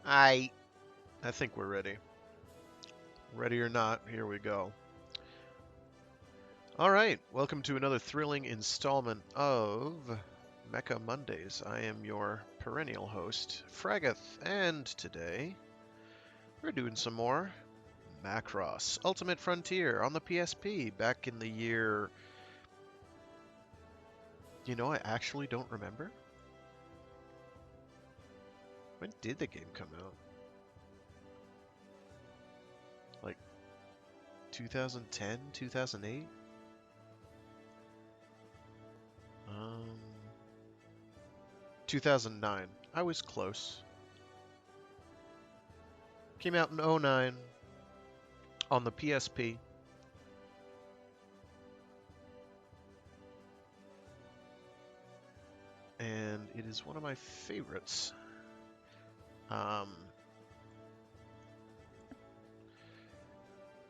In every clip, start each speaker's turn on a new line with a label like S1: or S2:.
S1: I think we're ready. Ready or not, here we go. Alright, welcome to another thrilling installment of Mecha Mondays. I am your perennial host, Fragath, and today we're doing some more Macross Ultimate Frontier on the PSP back in the year... You know, I actually don't remember. When did the game come out? Like 2010, 2008? 2009. I was close. Came out in 09 on the PSP. And it is one of my favorites.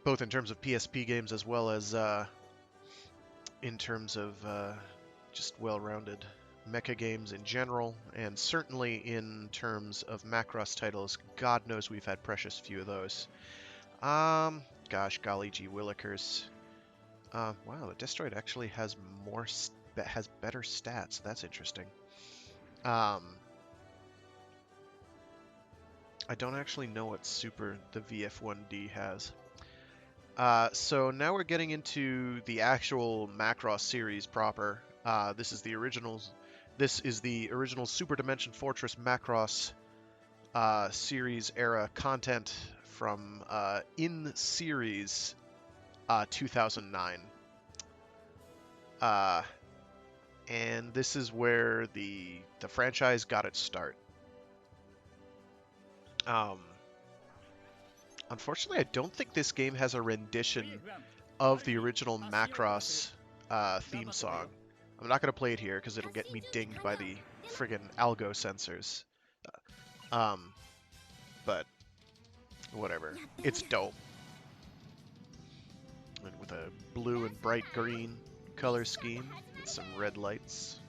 S1: Both in terms of PSP games as well as in terms of just well-rounded mecha games in general, and certainly in terms of Macross titles. God knows we've had precious few of those. Gosh, golly gee willikers. Wow, the Destroid actually has has better stats. That's interesting. I don't actually know what super the VF1D has. So now we're getting into the actual Macross series proper. This is the original Super Dimension Fortress Macross series era content from in series 2009. And this is where the franchise got its start. Unfortunately, I don't think this game has a rendition of the original Macross theme song. I'm not going to play it here because it'll get me dinged by the friggin' algo censors. But whatever. It's dope. And with a blue and bright green color scheme with some red lights.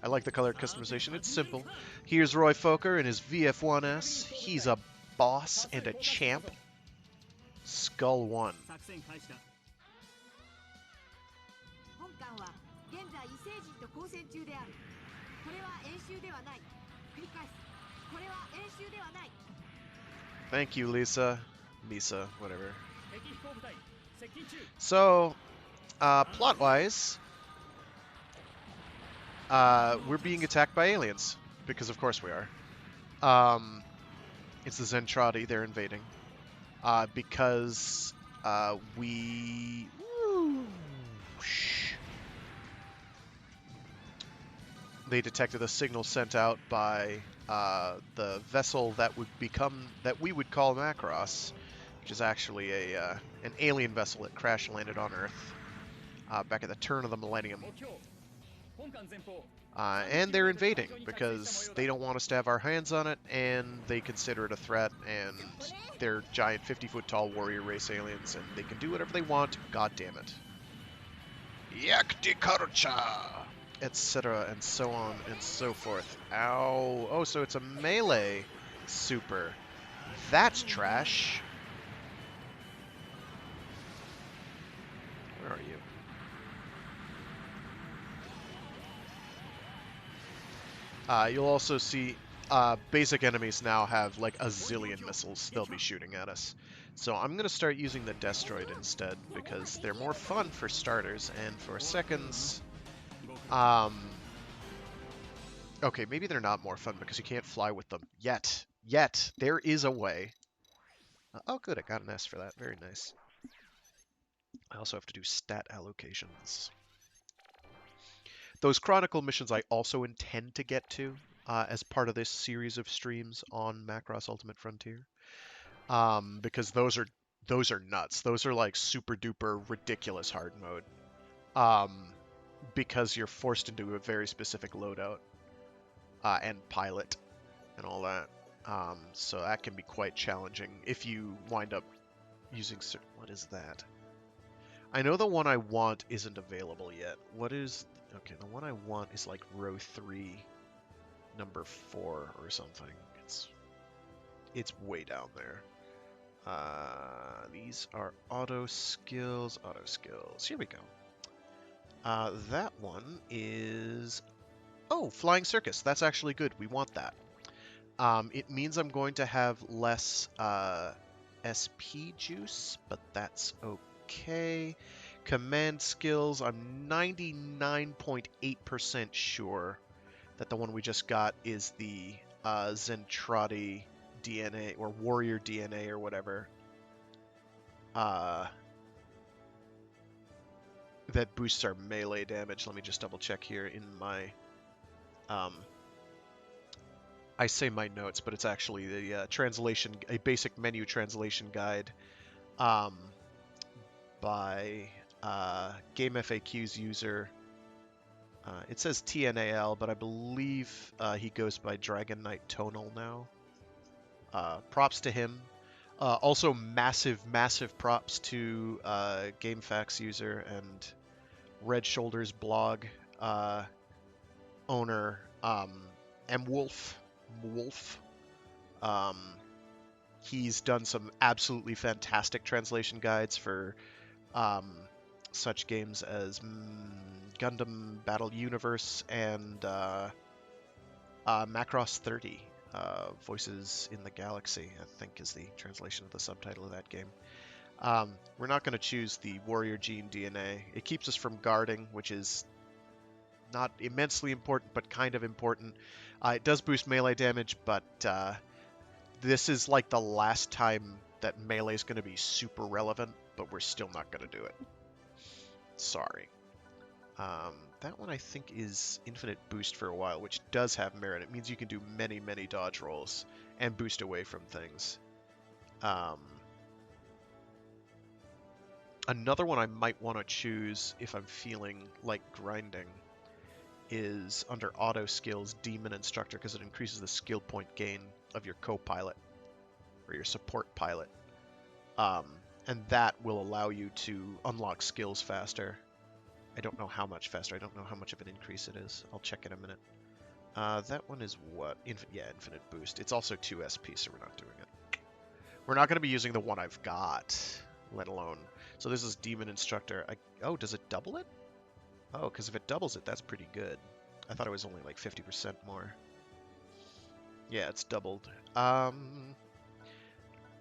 S1: I like the color customization. It's simple. Here's Roy Fokker in his VF1S. He's a boss and a champ. Skull 1. Thank you, Lisa. Misa, whatever. So, plot-wise, we're being attacked by aliens, because of course we are. It's the Zentradi, they're invading. Because we... They detected a signal sent out by the vessel that we would call Macross, which is actually an alien vessel that crash landed on Earth back at the turn of the millennium. And they're invading because they don't want us to have our hands on it, and they consider it a threat, and they're giant 50-foot tall warrior race aliens, and they can do whatever they want, god damn it. Yaktikarcha! Etc. and so on and so forth. Ow. Oh, so it's a melee super. That's trash. Where are you? You'll also see basic enemies now have like a zillion missiles they'll be shooting at us. So I'm going to start using the Destroid instead because they're more fun for starters, and for seconds... Okay, maybe they're not more fun because you can't fly with them. Yet. There is a way. Oh, good. I got an S for that. Very nice. I also have to do stat allocations. Those Chronicle missions I also intend to get to as part of this series of streams on Macross Ultimate Frontier. Because those are nuts. Those are like super duper ridiculous hard mode. Because you're forced into a very specific loadout and pilot and all that. So that can be quite challenging if you wind up using... What is that? I know the one I want isn't available yet. What is... Okay, the one I want is like row 3, number 4 or something. It's It's way down there. These are auto skills. Auto skills. Here we go. That one is... Oh, Flying Circus. That's actually good. We want that. It means I'm going to have less SP juice, but that's okay. Command skills, I'm 99.8% sure that the one we just got is the Zentradi DNA, or Warrior DNA, or whatever. That boosts our melee damage. Let me just double check here in my... I say my notes, but it's actually the translation, a basic menu translation guide by Game FAQ's user. It says TNAL, but I believe he goes by Dragon Knight Tonal now. Props to him. Also, massive props to GameFAQs user and Red Shoulders blog owner MUF. He's done some absolutely fantastic translation guides for such games as Gundam Battle Universe and Macross 30. Voices in the Galaxy, I think, is the translation of the subtitle of that game. We're not going to choose the Warrior Gene DNA. It keeps us from guarding, which is not immensely important, but kind of important. It does boost melee damage, but this is like the last time that melee is going to be super relevant, but we're still not going to do it. Sorry. That one I think is infinite boost for a while, which does have merit. It means you can do many dodge rolls and boost away from things. Another one I might want to choose if I'm feeling like grinding is under auto skills Demon Instructor, because it increases the skill point gain of your co-pilot or your support pilot, and that will allow you to unlock skills faster. I don't know how much faster. I don't know how much of an increase it is. I'll check in a minute. That one is what? Infinite boost. It's also 2 SP, so we're not doing it. We're not going to be using the one I've got, let alone. So this is Demon Instructor. Oh, does it double it? Oh, because if it doubles it, that's pretty good. I thought it was only like 50% more. Yeah, it's doubled.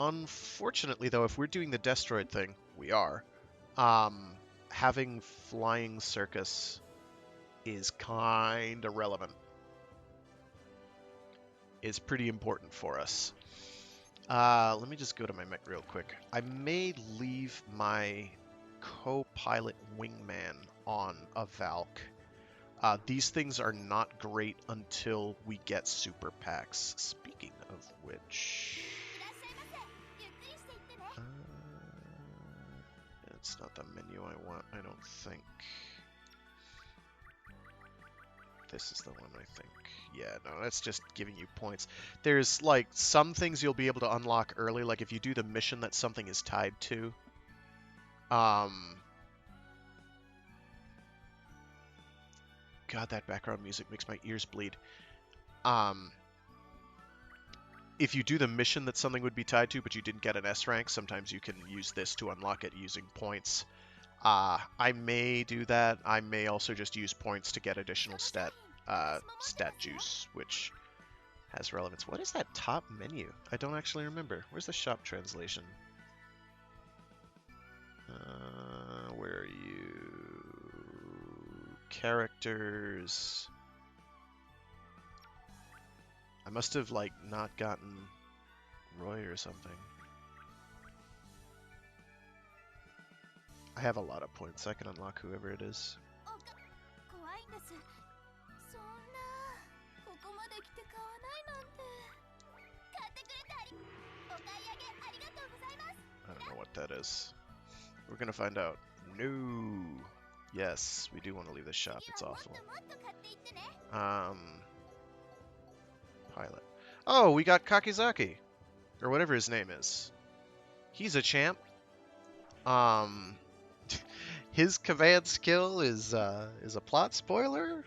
S1: Unfortunately, though, if we're doing the Destroid thing, we are. Having Flying Circus is kind of relevant. Is pretty important for us. Let me just go to my mech real quick. I may leave my co-pilot wingman on a Valk. These things are not great until we get super packs. Speaking of which... it's not the menu I want, I don't think. This is the one, I think. Yeah, no, that's just giving you points. There's, like, some things you'll be able to unlock early, like if you do the mission that something is tied to. God, that background music makes my ears bleed. If you do the mission that something would be tied to, but you didn't get an S rank, sometimes you can use this to unlock it using points. I may do that. I may also just use points to get additional stat juice, which has relevance. What is that top menu? I don't actually remember. Where's the shop translation? Where are you? Characters. I must have, like, not gotten Roy or something. I have a lot of points. I can unlock whoever it is. I don't know what that is. We're gonna find out. No. Yes, we do want to leave this shop. It's awful. Pilot. Oh, we got Kakizaki, or whatever his name is. He's a champ. His command skill is a plot spoiler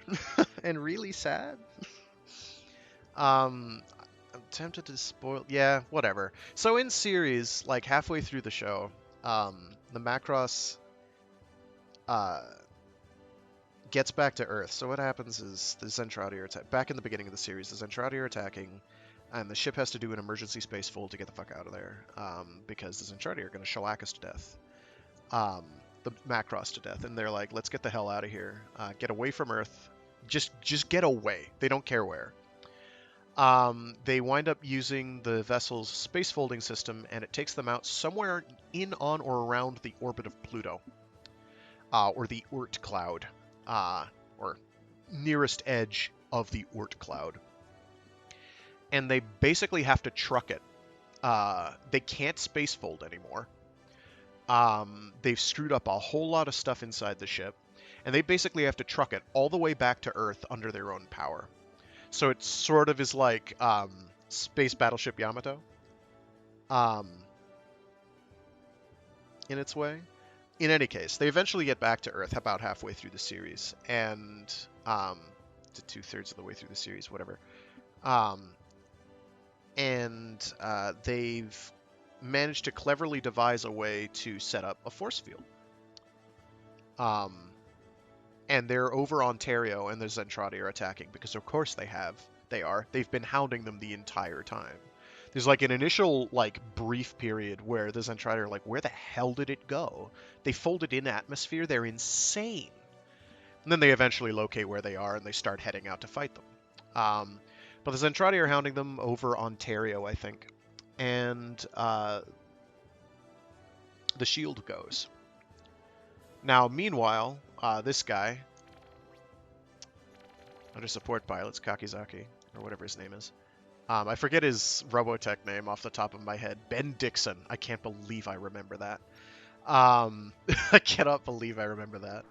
S1: and really sad. I'm tempted to spoil. Yeah, whatever. So in series, like halfway through the show, the Macross uh, gets back to Earth. So what happens is the Zentradi are back in the beginning of the series. The Zentradi are attacking, and the ship has to do an emergency space fold to get the fuck out of there, because the Zentradi are going to shellac us to death, the Macross to death, and they're like, let's get the hell out of here, get away from Earth, just get away. They don't care where. They wind up using the vessel's space folding system, and it takes them out somewhere in, on, or around the orbit of Pluto, or the Oort cloud, or nearest edge of the Oort cloud. And they basically have to truck it. They can't space fold anymore. They've screwed up a whole lot of stuff inside the ship, and they basically have to truck it all the way back to Earth under their own power. So it sort of is like Space Battleship Yamato, in its way. In any case, they eventually get back to Earth about halfway through the series, and to 2/3 of the way through the series, whatever. And they've managed to cleverly devise a way to set up a force field. And they're over Ontario, and the Zentradi are attacking, because of course they are. They've been hounding them the entire time. There's like an initial like brief period where the Zentradi are like, where the hell did it go? They folded in atmosphere. They're insane. And then they eventually locate where they are, and they start heading out to fight them. But the Zentradi are hounding them over Ontario, I think. And the shield goes. Now, meanwhile, this guy, under support pilots, Kakizaki, or whatever his name is. I forget his Robotech name off the top of my head. Ben Dixon. I can't believe I remember that. I cannot believe I remember that.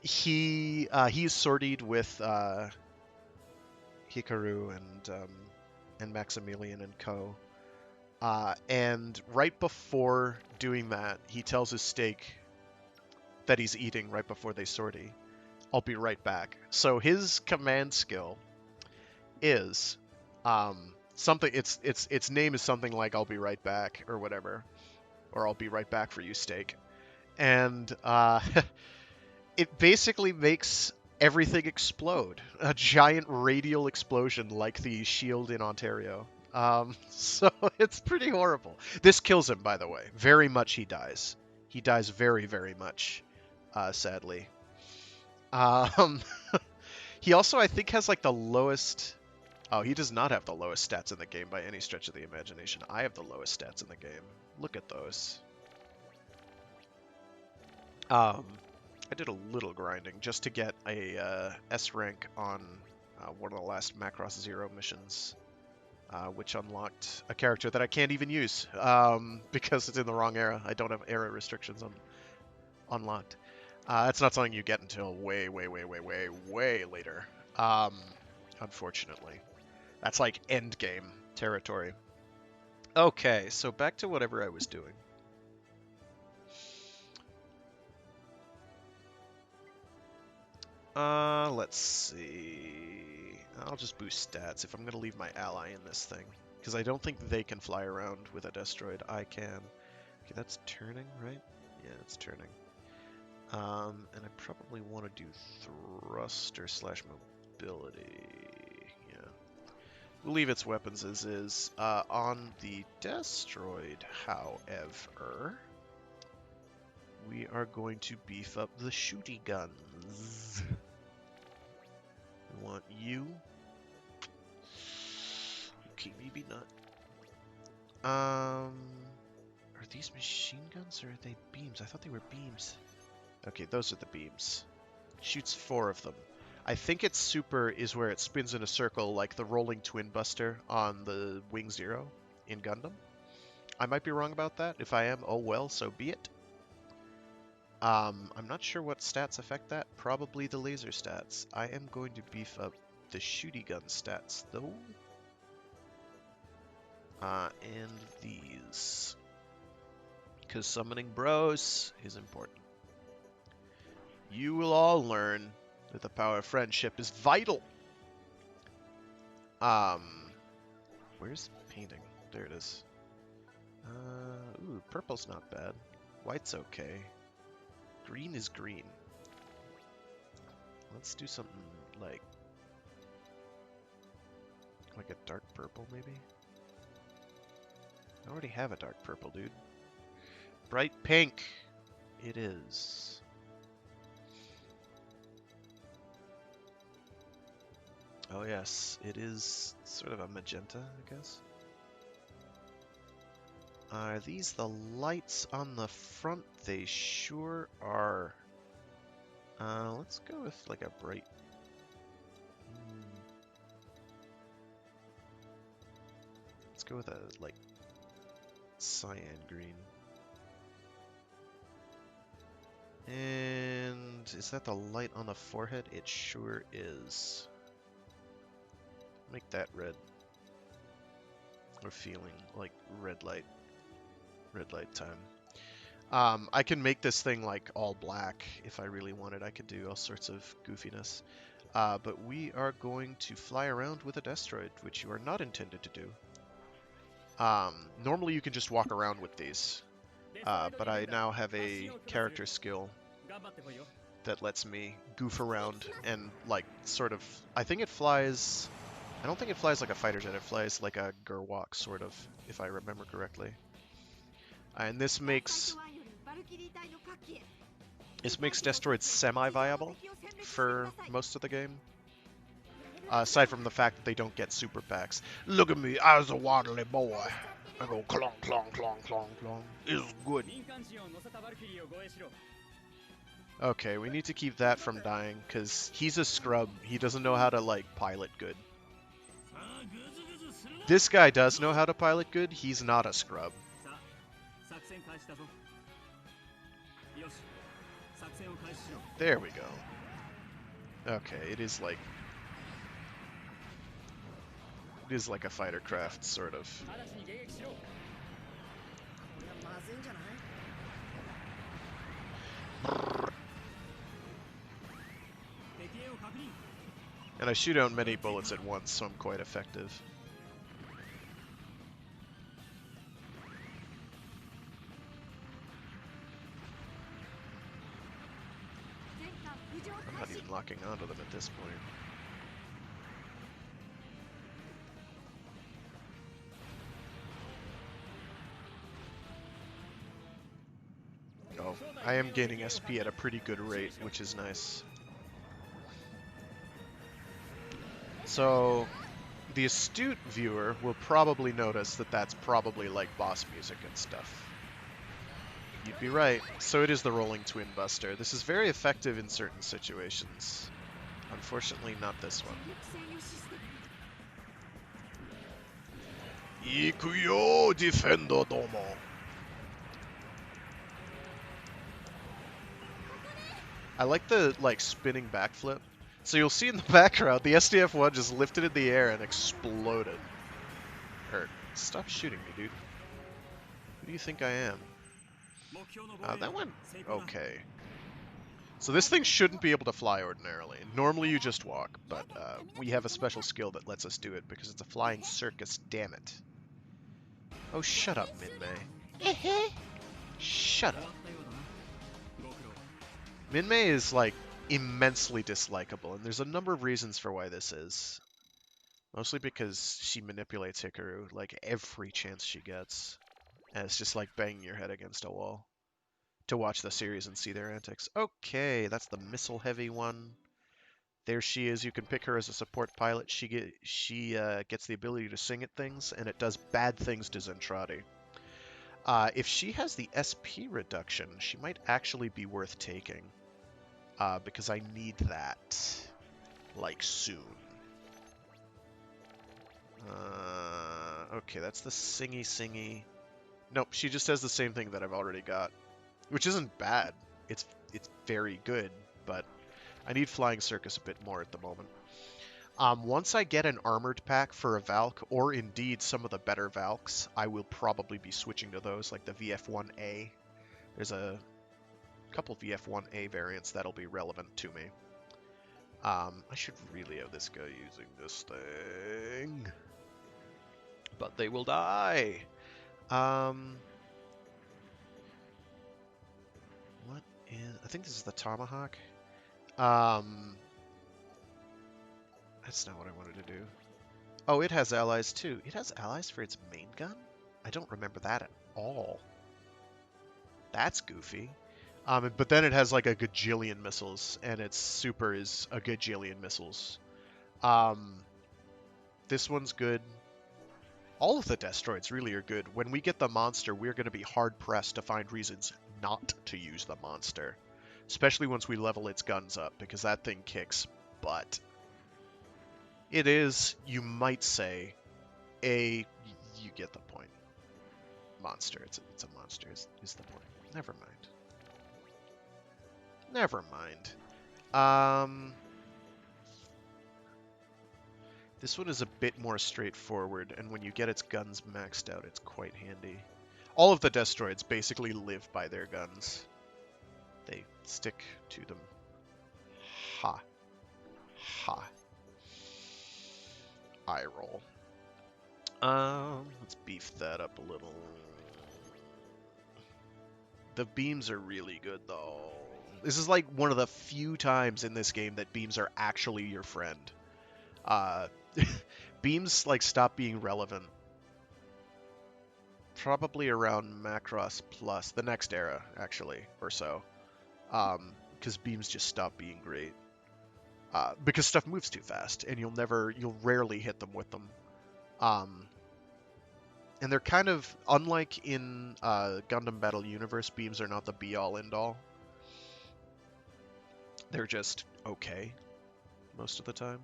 S1: He's sortied with Hikaru and Maximilian and co. And right before doing that, he tells his steak that he's eating right before they sortie, I'll be right back. So his command skill is something. Its name is something like "I'll be right back" or whatever, or "I'll be right back for you, steak." And it basically makes everything explode. A giant radial explosion like the shield in Ontario. So it's pretty horrible. This kills him, by the way. Very much he dies. He dies very, very much, sadly. He also, I think, has like the lowest... Oh, he does not have the lowest stats in the game by any stretch of the imagination. I have the lowest stats in the game. Look at those. I did a little grinding just to get a S rank on one of the last Macross Zero missions, which unlocked a character that I can't even use because it's in the wrong era. I don't have era restrictions unlocked. That's not something you get until way later, unfortunately. That's like end game territory. Okay, so back to whatever I was doing. Let's see. I'll just boost stats if I'm going to leave my ally in this thing, because I don't think they can fly around with a destroid. I can. Okay, that's turning, right? Yeah, it's turning. And I probably want to do thruster / mobility. Yeah. We'll leave its weapons as is. On the destroid, however, we are going to beef up the shooty guns. We want you. Okay, maybe not. Are these machine guns or are they beams? I thought they were beams. Okay, those are the beams. Shoots 4 of them. I think its super is where it spins in a circle like the rolling twin buster on the Wing Zero in Gundam. I might be wrong about that. If I am, oh well, so be it. I'm not sure what stats affect that. Probably the laser stats. I am going to beef up the shooty gun stats, though. And these. Because summoning bros is important. You will all learn that the power of friendship is vital. Where's painting? There it is. Ooh, purple's not bad. White's okay. Green is green. Let's do something like a dark purple, maybe? I already have a dark purple, dude. Bright pink! It is. Oh yes, it is sort of a magenta, I guess. Are these the lights on the front? They sure are. Let's go with like a bright... Let's go with a, like, cyan green. And is that the light on the forehead? It sure is. Make that red. We're feeling like red light time. I can make this thing like all black if I really wanted. I could do all sorts of goofiness. But we are going to fly around with a Destroid, which you are not intended to do. Normally you can just walk around with these. But I now have a character skill that lets me goof around and, like, sort of... I think it flies... I don't think it flies like a fighter jet. It flies like a Gerwalk, sort of, if I remember correctly. And this makes Destroids semi-viable for most of the game. Aside from the fact that they don't get super packs. Look at me, I was a waddly boy. I go clong, clong, clong, clong, clong. It's good. Okay, we need to keep that from dying, because he's a scrub. He doesn't know how to, like, pilot good. This guy does know how to pilot good. He's not a scrub. There we go. Okay, it is like a fighter craft, sort of. And I shoot out many bullets at once, so I'm quite effective. I'm not even locking onto them at this point. Oh, I am gaining SP at a pretty good rate, which is nice. So, the astute viewer will probably notice that that's probably like boss music and stuff. You'd be right. So it is the Rolling Twin Buster. This is very effective in certain situations. Unfortunately, not this one. Ikuyo Defendo Domo. I like the, like, spinning backflip. So you'll see in the background, the SDF-1 just lifted in the air and exploded. Stop shooting me, dude. Who do you think I am? That went okay. So this thing shouldn't be able to fly ordinarily. Normally you just walk, but we have a special skill that lets us do it because it's a flying circus, damn it. Oh, shut up, Minmay. Shut up. Minmay is, like, immensely dislikable, and there's a number of reasons for why this is. Mostly because she manipulates Hikaru, like, every chance she gets. And it's just like banging your head against a wall to watch the series and see their antics. Okay, that's the missile-heavy one. There she is. You can pick her as a support pilot. She gets the ability to sing at things, and it does bad things to Zentradi. If she has the SP reduction, she might actually be worth taking. Because I need that, like, soon. Okay, that's the singy. Nope, she just has the same thing that I've already got, which isn't bad. It's very good, but I need Flying Circus a bit more at the moment. Once I get an armored pack for a Valk, or indeed some of the better Valks, I will probably be switching to those, like the VF-1A. There's a couple VF-1A variants that'll be relevant to me. I should really have this guy using this thing. But they will die. What is... I think this is the tomahawk. That's not what I wanted to do. Oh, it has allies too. It has allies for its main gun? I don't remember that at all. That's goofy. But then it has like a gajillion missiles, and its super is a gajillion missiles. This one's good. All of the destroids really are good. When we get the monster, we're going to be hard-pressed to find reasons not to use the monster. Especially once we level its guns up, because that thing kicks butt. It is, you might say, you get the point. Monster. It's a monster is the point. Never mind. Never mind. This one is a bit more straightforward, and when you get its guns maxed out, it's quite handy. All of the destroids basically live by their guns. They stick to them. Ha. Ha. Eye roll. Let's beef that up a little. The beams are really good, though. This is like one of the few times in this game that beams are actually your friend. Beams like stop being relevant probably around Macross Plus, the next era actually, or so, because beams just stop being great. Because stuff moves too fast, and you'll rarely hit them with them. And they're kind of, unlike in Gundam Battle Universe, beams are not the be-all, end-all. They're just okay most of the time.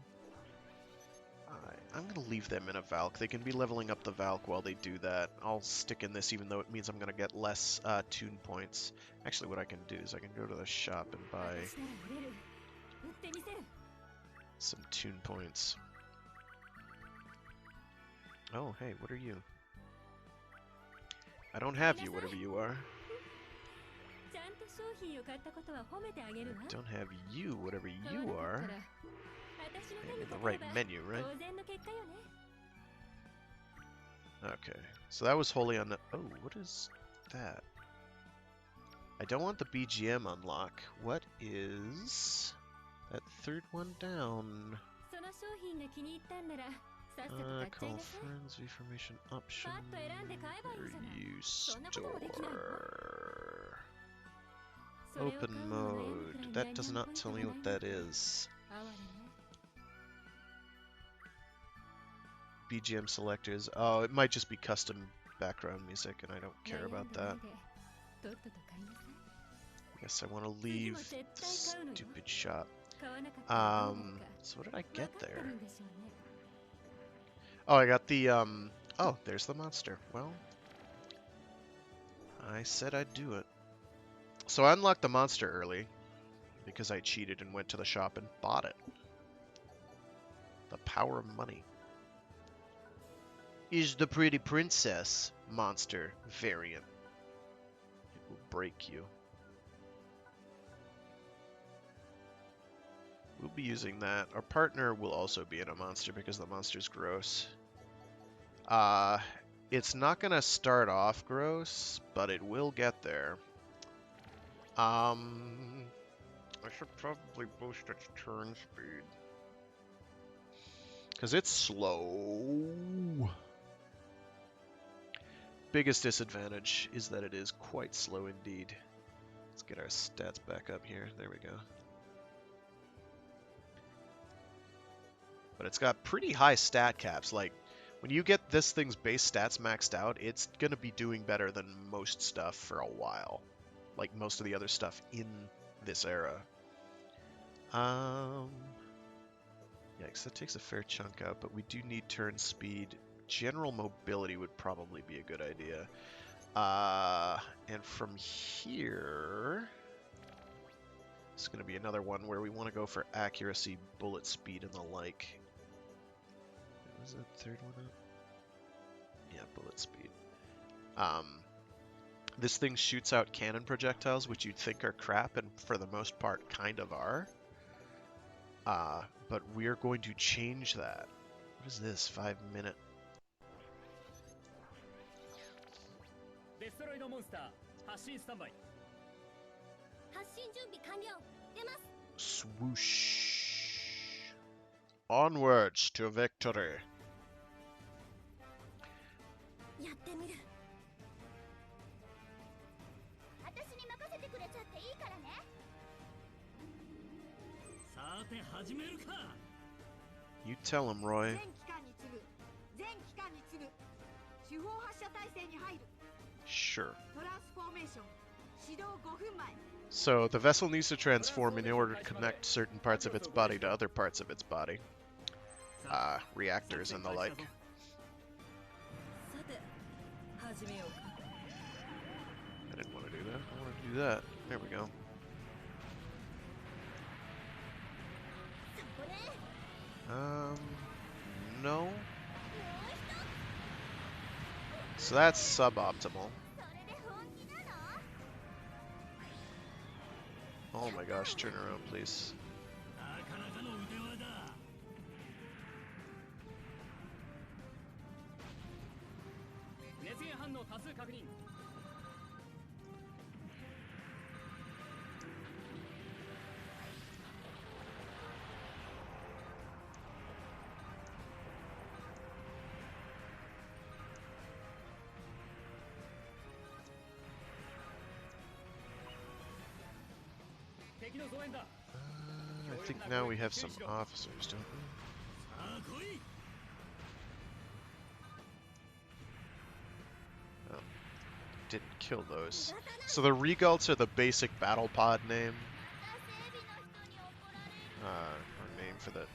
S1: I'm going to leave them in a Valk. They can be leveling up the Valk while they do that. I'll stick in this even though it means I'm going to get less tune points. Actually, what I can do is I can go to the shop and buy some tune points. Oh, hey, what are you? I don't have you, whatever you are. I don't have you, whatever you are. I'm in the right menu, right? Okay, so that was wholly on the... Oh, what is that? I don't want the BGM unlock. What is that third one down? Call friends, reformation option. Where you store. Open mode. That does not tell me what that is. BGM selectors. Oh, it might just be custom background music, and I don't care about that. I guess I want to leave the stupid shop. So what did I get there? Oh, I got the, oh, there's the monster. Well, I said I'd do it. So I unlocked the monster early, because I cheated and went to the shop and bought it. The power of money. Is the pretty princess monster variant. It will break you. We'll be using that. Our partner will also be in a monster because the monster's gross. It's not gonna start off gross, but it will get there. I should probably boost its turn speed. Because it's slow. Biggest disadvantage is that it is quite slow indeed. Let's get our stats back up here. There we go. But it's got pretty high stat caps. Like, when you get this thing's base stats maxed out, it's going to be doing better than most stuff for a while. Like most of the other stuff in this era. Yikes, that takes a fair chunk out, but we do need turn speed. General mobility would probably be a good idea. And from here, it's going to be another one where we want to go for accuracy, bullet speed, and the like. Was that third one up? Yeah, bullet speed. This thing shoots out cannon projectiles, which you'd think are crap, and for the most part kind of are. But we're going to change that. What is this? 5-minute. Swoosh. Onwards to victory. You tell him, Roy. Sure. So the vessel needs to transform in order to connect certain parts of its body to other parts of its body. Reactors and the like. I didn't want to do that. I wanted to do that. There we go. No. So that's suboptimal. Oh my gosh, turn around, please. I think now we have some officers, don't we? Oh, didn't kill those. So the Regults are the basic battle pod name. Or name for the...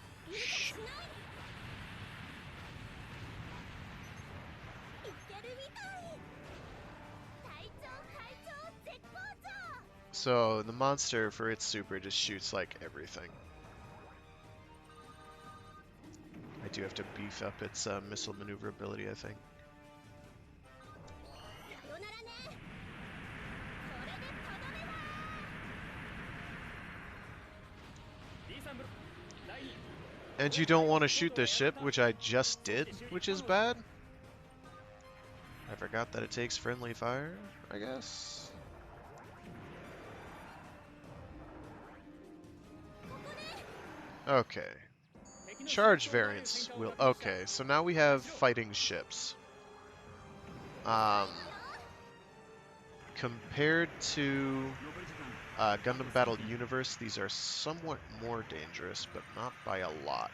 S1: So the monster for its super just shoots like everything. I do have to beef up its missile maneuverability, I think. And you don't want to shoot this ship, which I just did, which is bad. I forgot that it takes friendly fire, I guess. Okay. Charge variants will... Okay, so now we have fighting ships. Compared to Gundam Battle Universe, these are somewhat more dangerous, but not by a lot.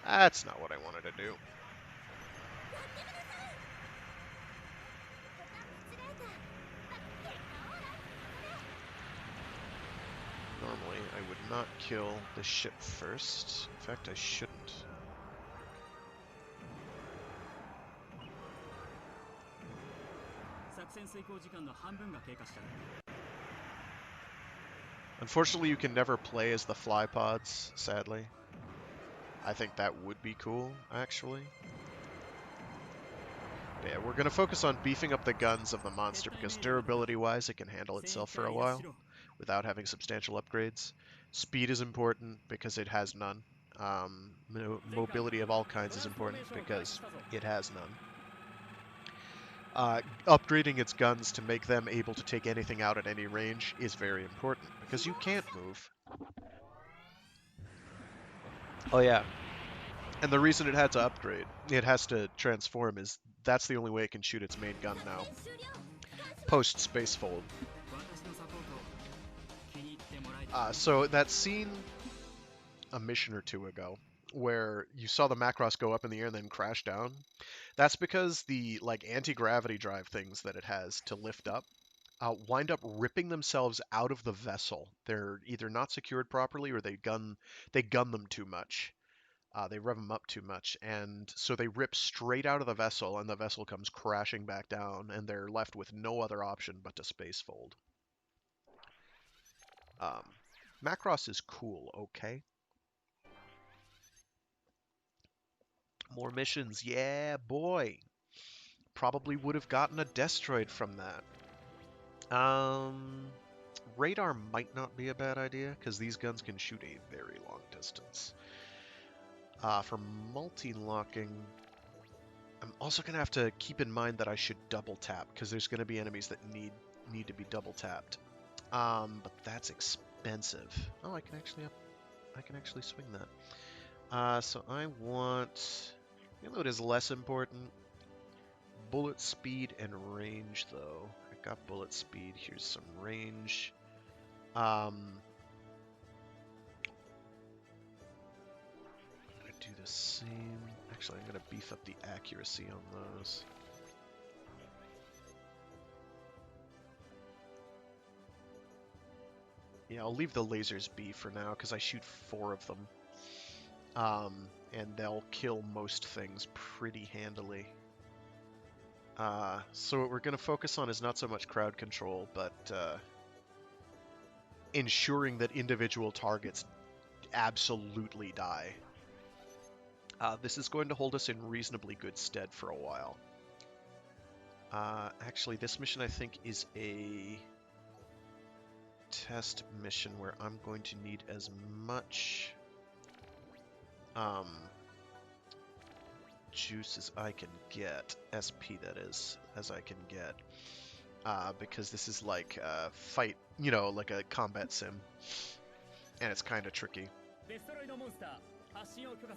S1: That's not what I wanted to do. Normally, I would not kill the ship first. In fact, I shouldn't. Unfortunately, you can never play as the fly pods, sadly. I think that would be cool, actually. But yeah, we're going to focus on beefing up the guns of the monster because durability-wise, it can handle itself for a while without having substantial upgrades. Speed is important because it has none. Mobility of all kinds is important because it has none. Upgrading its guns to make them able to take anything out at any range is very important because you can't move. Oh yeah. And the reason it had to upgrade, it has to transform, is that's the only way it can shoot its main gun now. Post-space fold. So that scene a mission or two ago where you saw the Macross go up in the air and then crash down, that's because the anti-gravity drive things that it has to lift up wind up ripping themselves out of the vessel. They're either not secured properly or they gun them too much. They rev them up too much, and so they rip straight out of the vessel, and the vessel comes crashing back down, and they're left with no other option but to space fold. Macross is cool, okay? More missions, yeah, boy. Probably would have gotten a Destroid from that. radar might not be a bad idea, because these guns can shoot a very long distance. For multi-locking, I'm also going to have to keep in mind that I should double tap, because there's going to be enemies that need to be double tapped. But that's expensive. Oh, I can actually swing that. So I want... Reload is less important. Bullet speed and range, though. I got bullet speed. Here's some range. I'm gonna do the same. Actually, I'm gonna beef up the accuracy on those. Yeah, I'll leave the lasers be for now, because I shoot 4 of them. And they'll kill most things pretty handily. So what we're going to focus on is not so much crowd control, but ensuring that individual targets absolutely die. This is going to hold us in reasonably good stead for a while. Actually, this mission, I think, is a test mission where I'm going to need as much juice as I can get, SP that is, as I can get, because this is like a fight, you know, like a combat sim, and it's kind of tricky,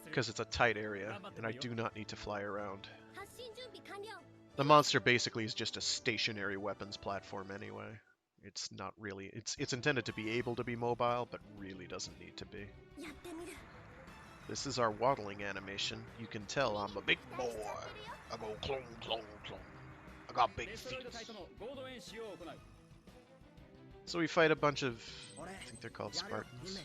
S1: because it's a tight area, and I do not need to fly around. The monster basically is just a stationary weapons platform anyway. It's not really, it's intended to be able to be mobile, but really doesn't need to be. This is our waddling animation. You can tell I'm a big boy. I go clong, clong, clong. I got big feet. So we fight a bunch of, I think they're called Spartans.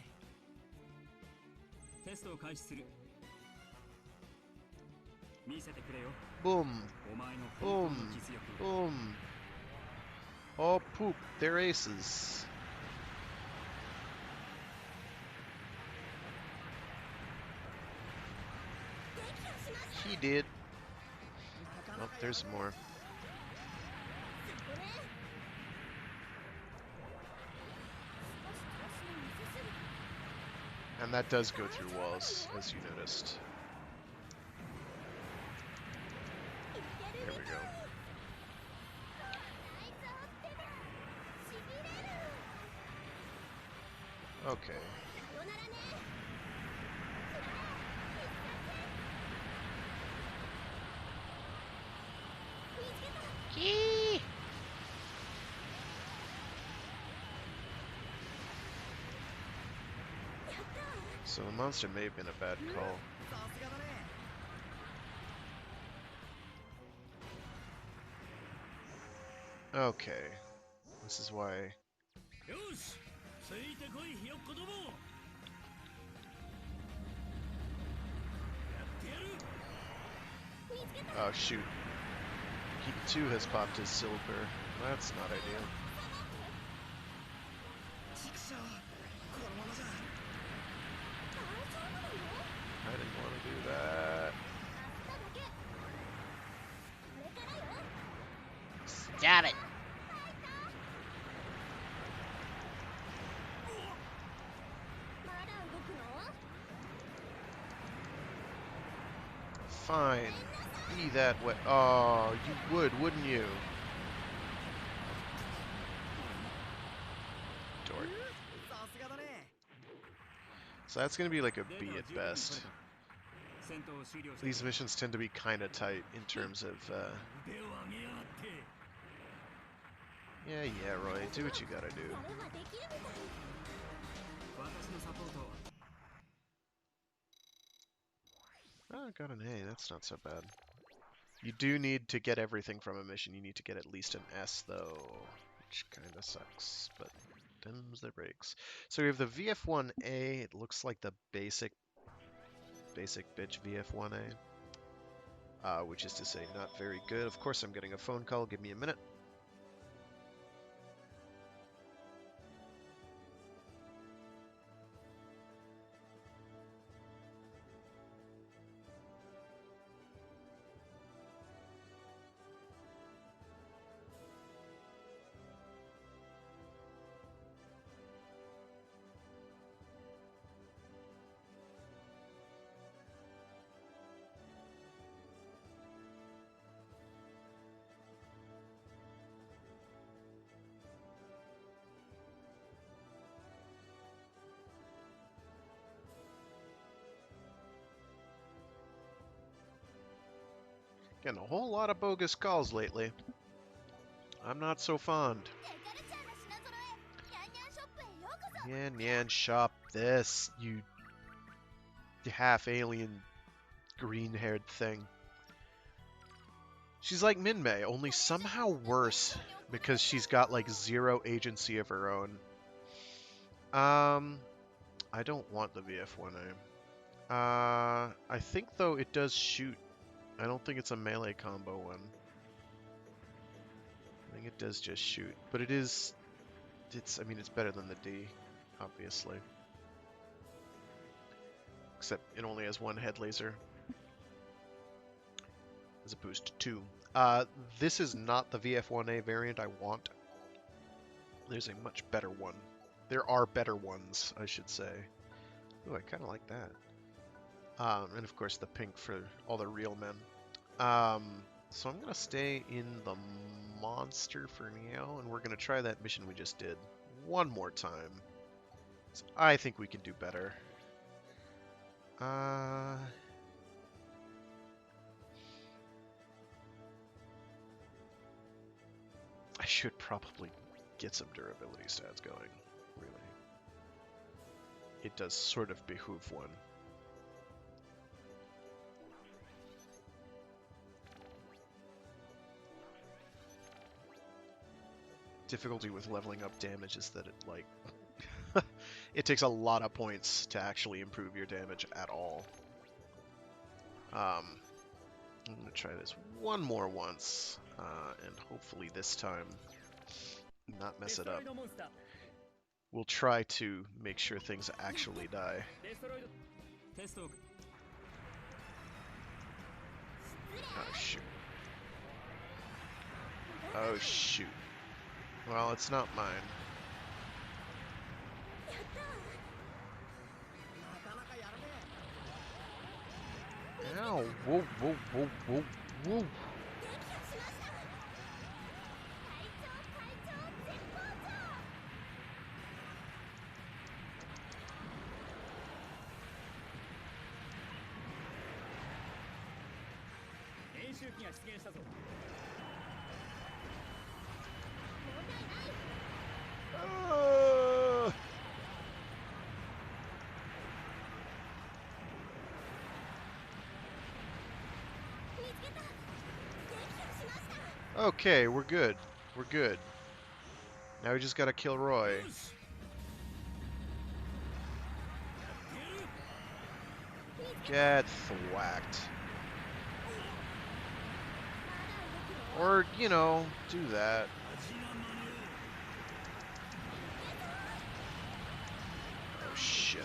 S1: Boom. Boom. Boom. Oh, poop. They're aces. He did. Oh, there's more. And that does go through walls, as you noticed. There we go. Okay. Gee. So the monster may have been a bad call. Okay. This is why... Oh shoot. He too has popped his silver. That's not ideal. I didn't want to do that. Stop it! Fine. Be that way. Oh, you would, wouldn't you? Dork. So that's going to be like a B at best. These missions tend to be kind of tight in terms of... Yeah, Roy, do what you gotta do. Oh, I got an A, that's not so bad. You do need to get everything from a mission. You need to get at least an S, though, which kind of sucks, but them's the breaks. So we have the VF1A. It looks like the basic bitch VF1A, which is to say not very good. Of course, I'm getting a phone call. Give me a minute. Getting a whole lot of bogus calls lately. I'm not so fond. Yan Yan shop this, you half-alien green-haired thing. She's like Minmay, only somehow worse because she's got like zero agency of her own. I don't want the VF1A. I think though it does shoot. I don't think it's a melee combo one. I think it does just shoot, but I mean, it's better than the D, obviously. Except it only has one head laser, as opposed to two. This is not the VF1A variant I want. There's a much better one. There are better ones, I should say. Ooh, I kind of like that. And of course the pink for all the real men. So I'm going to stay in the monster for now, and we're going to try that mission we just did one more time. So I think we can do better. I should probably get some durability stats going, really. It does sort of behoove one. Difficulty with leveling up damage is that it, like, it takes a lot of points to actually improve your damage at all. I'm going to try this one more once, and hopefully this time not mess it up. We'll try to make sure things actually die. Oh, shoot. Oh, shoot. Well, it's not mine. Ow! Whoa, whoa, whoa, whoa, whoa! Okay, we're good. We're good. Now we just gotta kill Roy. Get thwacked. Or, you know, do that. Oh, shit.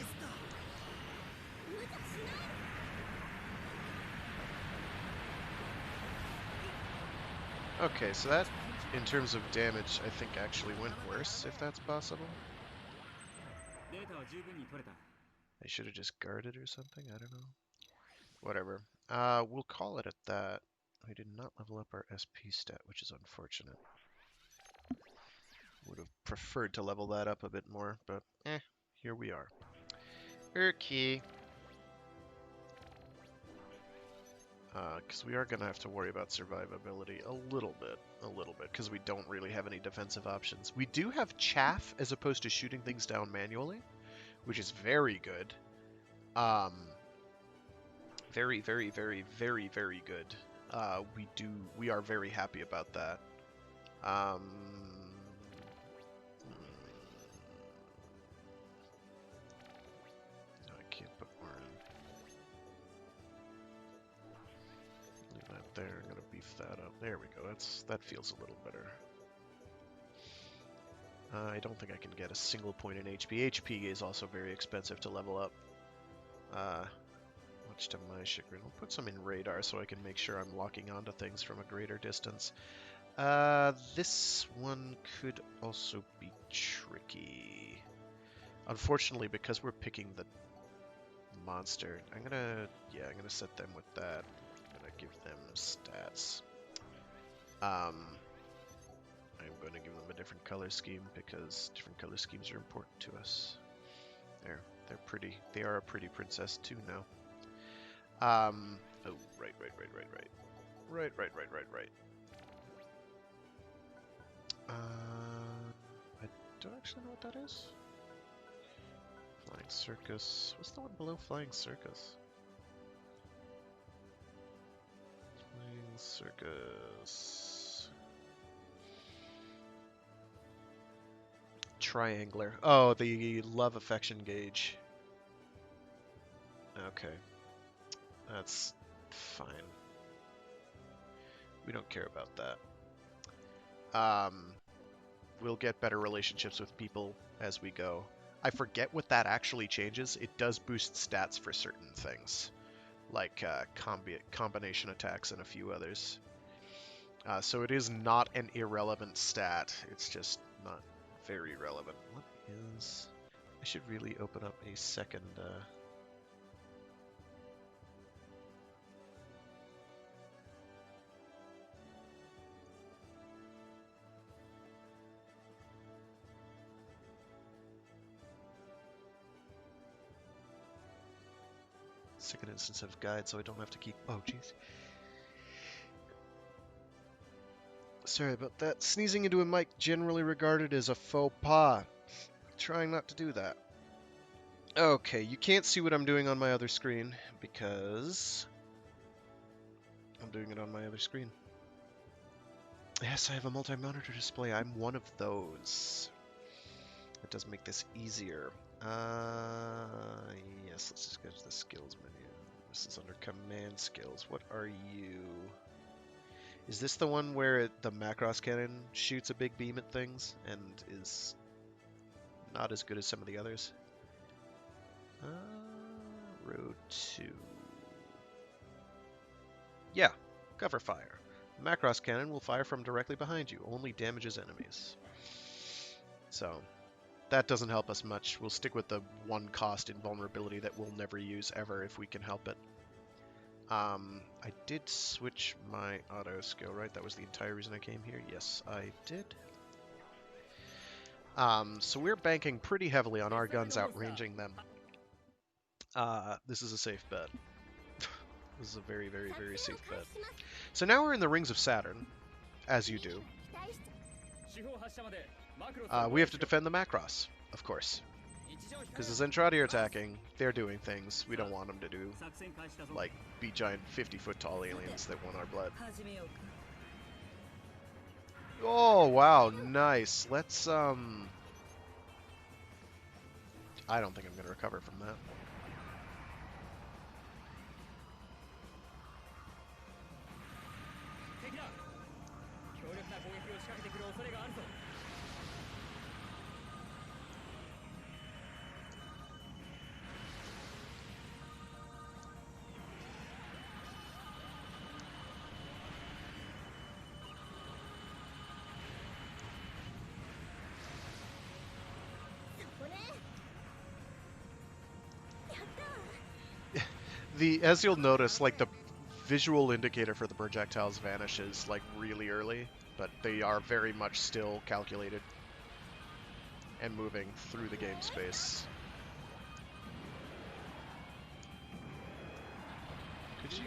S1: Okay, so that, in terms of damage, I think actually went worse, if that's possible. I should have just guarded or something, I don't know. Whatever. We'll call it at that. We did not level up our SP stat, which is unfortunate. Would have preferred to level that up a bit more, but here we are. Okay. Because we are going to have to worry about survivability a little bit, because we don't really have any defensive options. We do have chaff as opposed to shooting things down manually, which is very good. Very, very, very, very, very good. We are very happy about that. I can't put more in. Leave that there. I'm gonna beef that up. There we go. That feels a little better. I don't think I can get a single point in HP. HP is also very expensive to level up. Much to my chagrin. I'll put some in radar so I can make sure I'm locking onto things from a greater distance. This one could also be tricky. Unfortunately, because we're picking the monster, I'm gonna set them with that. I'm gonna give them stats. I'm going to give them a different color scheme because different color schemes are important to us. They're pretty. They are a pretty princess too now. Oh, right. Right. I don't actually know what that is. Flying Circus. What's the one below Flying Circus? Flying Circus. Triangler. Oh, the love affection gauge. Okay. That's fine. We don't care about that. We'll get better relationships with people as we go. I forget what that actually changes. It does boost stats for certain things, like combination attacks and a few others. So it is not an irrelevant stat. It's just not very relevant. What is... I should really open up a second... second instance of guide, so I don't have to keep... Oh, jeez. Sorry about that. Sneezing into a mic generally regarded as a faux pas. Trying not to do that. Okay, you can't see what I'm doing on my other screen because I'm doing it on my other screen. Yes, I have a multi-monitor display. I'm one of those. It does make this easier. Yes, let's just go to the skills menu. This is under command skills. What are you? Is this the one where the Macross cannon shoots a big beam at things and is not as good as some of the others? Road 2. Yeah, cover fire. The Macross cannon will fire from directly behind you, only damages enemies. So, that doesn't help us much. We'll stick with the one cost invulnerability that we'll never use ever if we can help it. I did switch my auto skill, right? That was the entire reason I came here. Yes, I did. So we're banking pretty heavily on our guns outranging them. This is a safe bet. This is a very, very, very safe bet. So now we're in the Rings of Saturn, as you do. We have to defend the Macross, of course. Because the Zentradi are attacking, they're doing things we don't want them to do. Like, be giant 50-foot tall aliens that want our blood. Oh, wow, nice. Let's, I don't think I'm going to recover from that. As you'll notice, like, the visual indicator for the projectiles vanishes, like, really early, but they are very much still calculated and moving through the game space. Could you...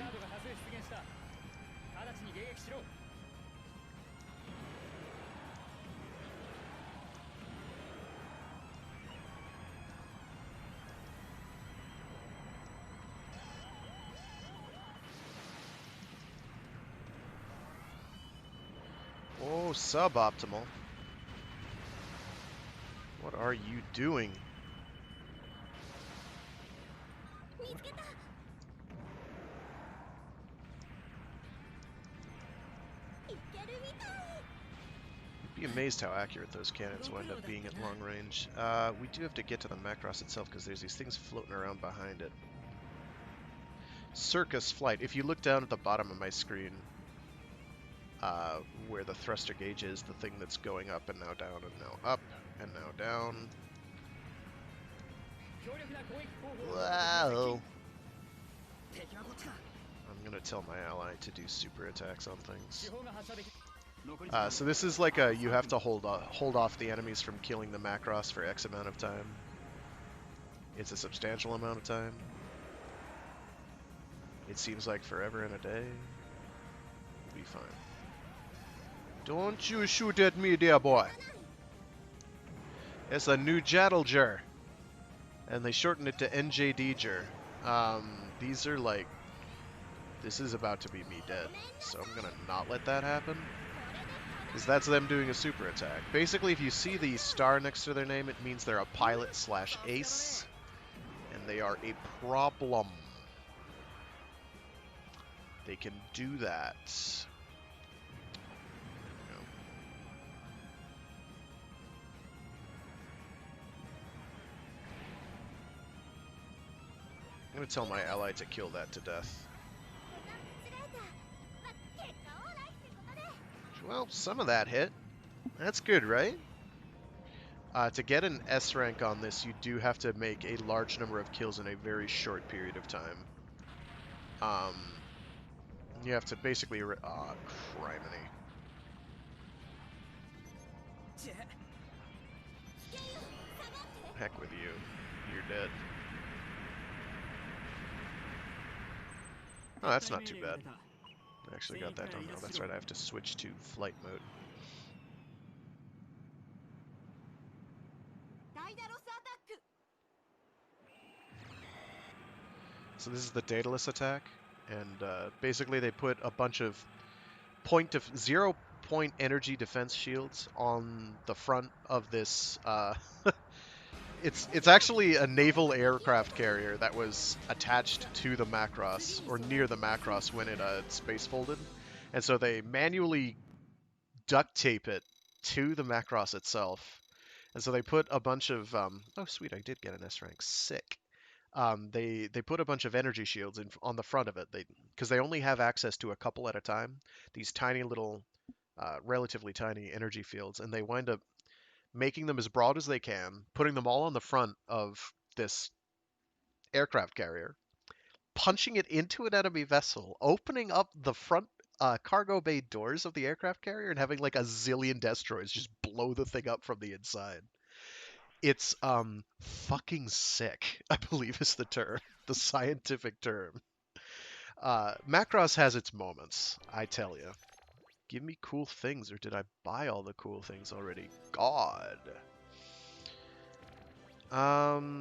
S1: Oh, suboptimal. What are you doing? You'd be amazed how accurate those cannons wind up being at long range. We do have to get to the Macross itself because there's these things floating around behind it. Circus flight. If you look down at the bottom of my screen, where the thruster gauge is, the thing that's going up and now down and now up and now down. Wow. I'm gonna tell my ally to do super attacks on things. So this is like a, you have to hold off the enemies from killing the Macross for X amount of time. It's a substantial amount of time. It seems like forever and a day. be fine. Don't you shoot at me, dear boy. It's a new Jadalger. And they shortened it to NJDger. These are like... This is about to be me dead. So I'm gonna not let that happen. Because that's them doing a super attack. Basically, if you see the star next to their name, it means they're a pilot slash ace. And they are a problem. They can do that. I'm going to tell my ally to kill that to death. Well, some of that hit. That's good, right? To get an S rank on this, you do have to make a large number of kills in a very short period of time. You have to basically... criminy. Heck with you. You're dead. Oh, that's not too bad. I actually got that done. Oh, that's right, I have to switch to flight mode. So this is the Daedalus attack, and basically they put a bunch of 0 point energy defense shields on the front of this. It's actually a naval aircraft carrier that was attached to the Macross, or near the Macross when it space folded, and so they manually duct tape it to the Macross itself, and so they put a bunch of oh sweet, I did get an S rank, sick. They put a bunch of energy shields on the front of it, because they only have access to a couple at a time. These tiny little, relatively tiny energy fields, and they wind up making them as broad as they can, putting them all on the front of this aircraft carrier, punching it into an enemy vessel, opening up the front cargo bay doors of the aircraft carrier, and having like a zillion destroyers just blow the thing up from the inside. It's fucking sick, I believe is the term, the scientific term. Macross has its moments, I tell you. Give me cool things, or did I buy all the cool things already? God. I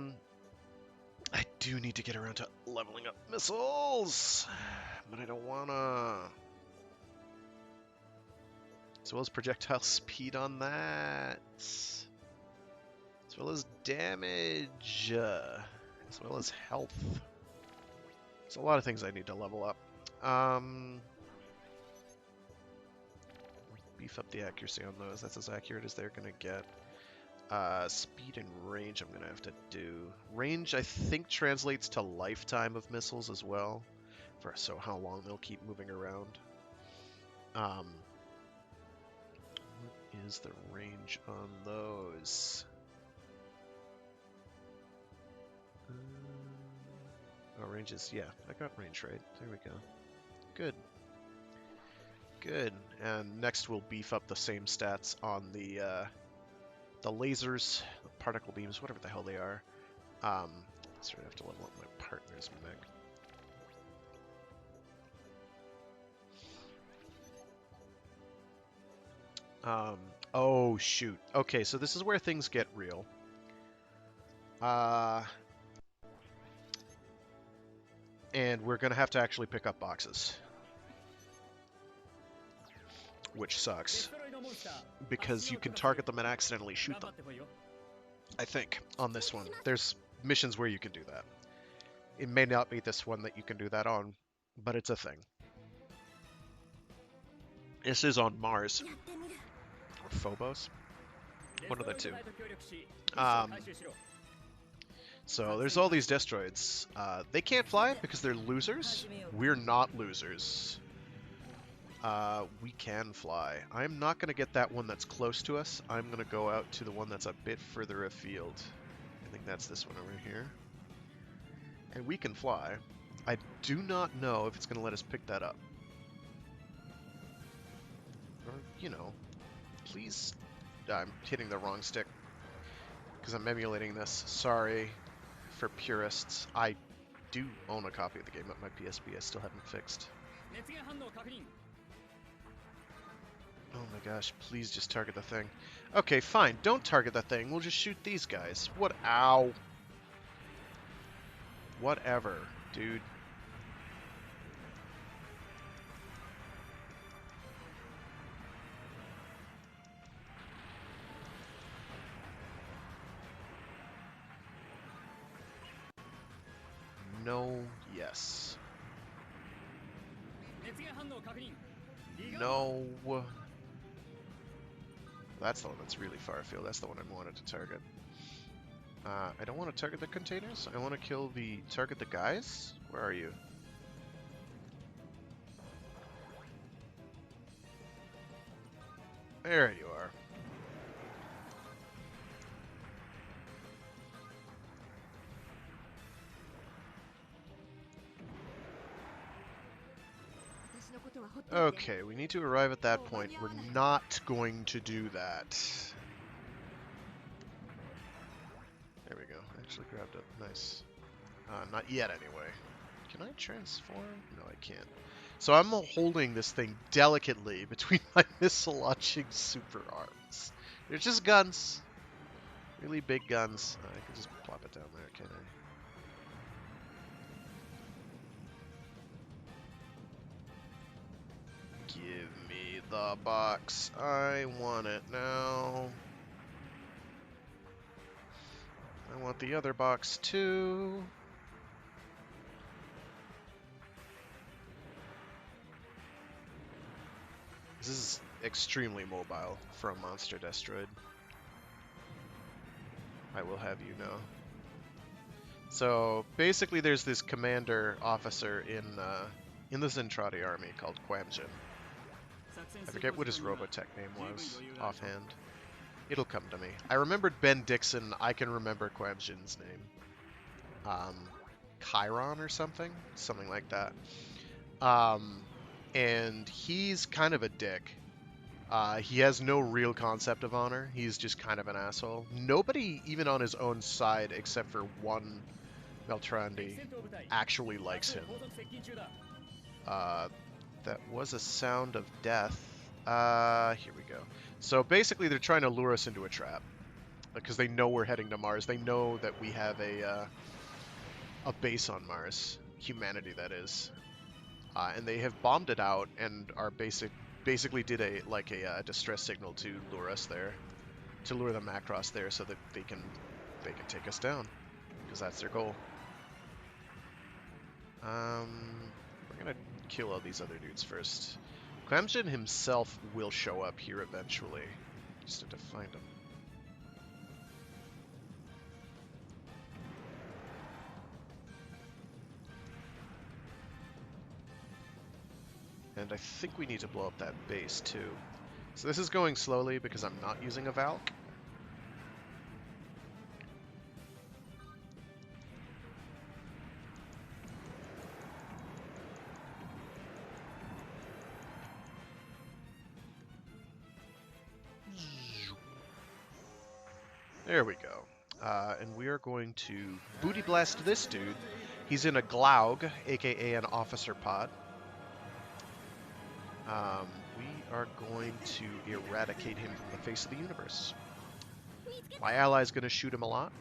S1: do need to get around to leveling up missiles, but I don't wanna. As well as projectile speed on that. As well as damage, as well as health. There's a lot of things I need to level up. Beef up the accuracy on those. That's as accurate as they're going to get. Speed and range I'm going to have to do. Range, I think, translates to lifetime of missiles as well. So how long they'll keep moving around. What is the range on those? Oh, range is, yeah, I got range right. There we go. Good. Good. And next we'll beef up the same stats on the lasers, the particle beams, whatever the hell they are. So I have to level up my partner's mech. Oh, shoot. Okay, so this is where things get real. And we're going to have to actually pick up boxes. Which sucks. Because you can target them and accidentally shoot them. I think, on this one. There's missions where you can do that. It may not be this one that you can do that on, but it's a thing. This is on Mars. Or Phobos. One of the two. So there's all these destroids. They can't fly because they're losers. We're not losers. We can fly. I'm not going to get that one that's close to us. I'm going to go out to the one that's a bit further afield. I think that's this one over here. And we can fly. I do not know if it's going to let us pick that up. Or, you know, please... I'm hitting the wrong stick because I'm emulating this. Sorry for purists. I do own a copy of the game at my PSP. I still haven't fixed. Oh my gosh, please just target the thing. Okay, fine, don't target the thing. We'll just shoot these guys. What? Ow. Whatever, dude. No, yes. No. That's the one that's really far afield. That's the one I wanted to target. I don't want to target the containers. I want to kill the... Target the guys? Where are you? There you are. Okay, we need to arrive at that point. We're not going to do that. There we go. Actually grabbed it. Nice. Not yet, anyway. Can I transform? No, I can't. So I'm holding this thing delicately between my missile-launching super arms. They're just guns. Really big guns. I can just plop it down there, can't I? Give me the box. I want it now. I want the other box too. This is extremely mobile for a monster destroid. I will have you know. So basically, there's this commander officer in the Zentradi army called Quamjin. I forget what his Robotech name was offhand. It'll come to me. I remembered Ben Dixon. I can remember Quamjin's name. Chiron or something like that. And he's kind of a dick. He has no real concept of honor. He's just kind of an asshole. Nobody, even on his own side, except for one Beltrandi, actually likes him. That was a sound of death. Here we go. So basically, they're trying to lure us into a trap because they know we're heading to Mars. They know that we have a base on Mars, humanity that is, and they have bombed it out and are basically did a distress signal to lure us there, to lure the Macross there, so that they can take us down, because that's their goal. We're gonna kill all these other dudes first. Quamjin himself will show up here eventually. Just have to find him. And I think we need to blow up that base too. So this is going slowly because I'm not using a Valk. There we go. And we are going to booty blast this dude. He's in a Glaug, aka an officer pod. We are going to eradicate him from the face of the universe. My ally's going to shoot him a lot.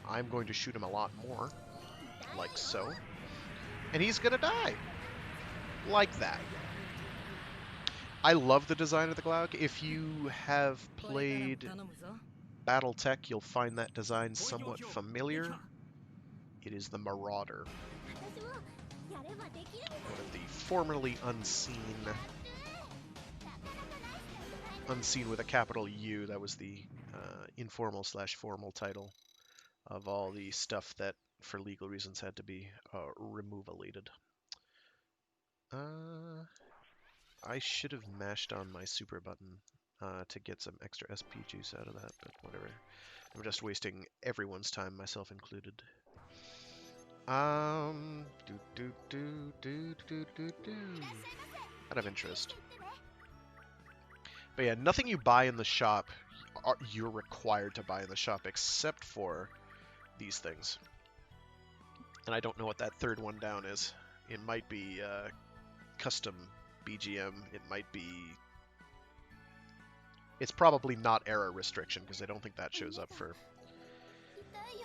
S1: I'm going to shoot him a lot more, like so. And he's going to die. Like that. I love the design of the Glaug. If you have played Battletech, you'll find that design somewhat familiar. It is the Marauder. One of the formerly unseen with a capital U, that was the informal/formal title of all the stuff that, for legal reasons, had to be removalated. I should have mashed on my super button to get some extra SP juice out of that, but whatever. I'm just wasting everyone's time, myself included. Out of interest. But yeah, nothing you buy in the shop you're required to buy in the shop except for these things. And I don't know what that third one down is. It might be custom BGM, it might be... It's probably not error restriction, because I don't think that shows up for...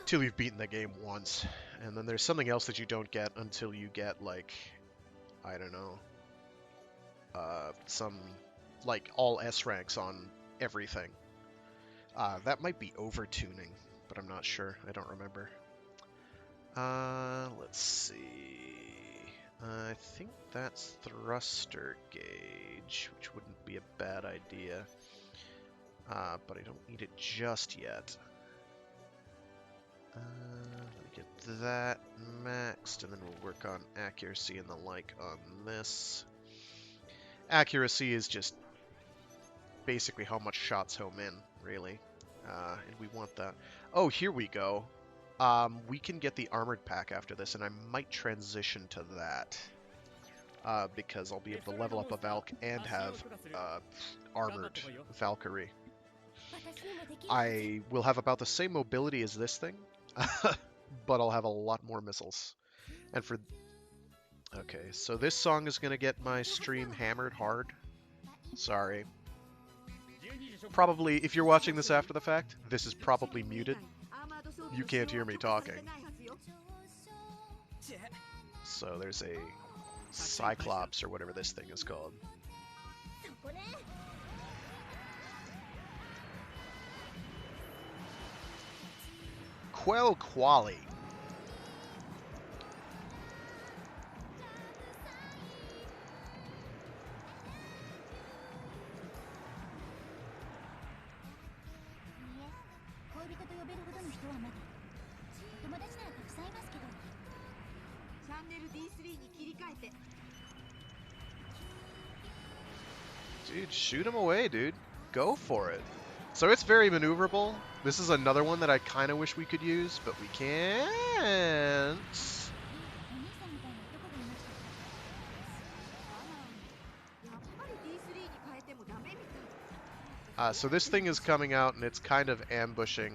S1: till you've beaten the game once. And then there's something else that you don't get until you get, like... I don't know... some... like, all S ranks on everything. That might be over-tuning, but I'm not sure. I don't remember. Let's see... I think that's thruster gauge, which wouldn't be a bad idea. But I don't need it just yet. Let me get that maxed, and then we'll work on accuracy and the like on this. Accuracy is just basically how much shots home in, really. And we want that. Oh, here we go. We can get the armored pack after this, and I might transition to that. Because I'll be able to level up a Valk and have armored Valkyrie. I will have about the same mobility as this thing, but I'll have a lot more missiles. And for... Okay, so this song is going to get my stream hammered hard. Sorry. Probably, if you're watching this after the fact, this is probably muted. You can't hear me talking. So there's a Cyclops, or whatever this thing is called. Quell Quali. Dude, shoot him away, dude. Go for it. So it's very maneuverable. This is another one that I kind of wish we could use, but we can't. So this thing is coming out, and it's kind of ambushing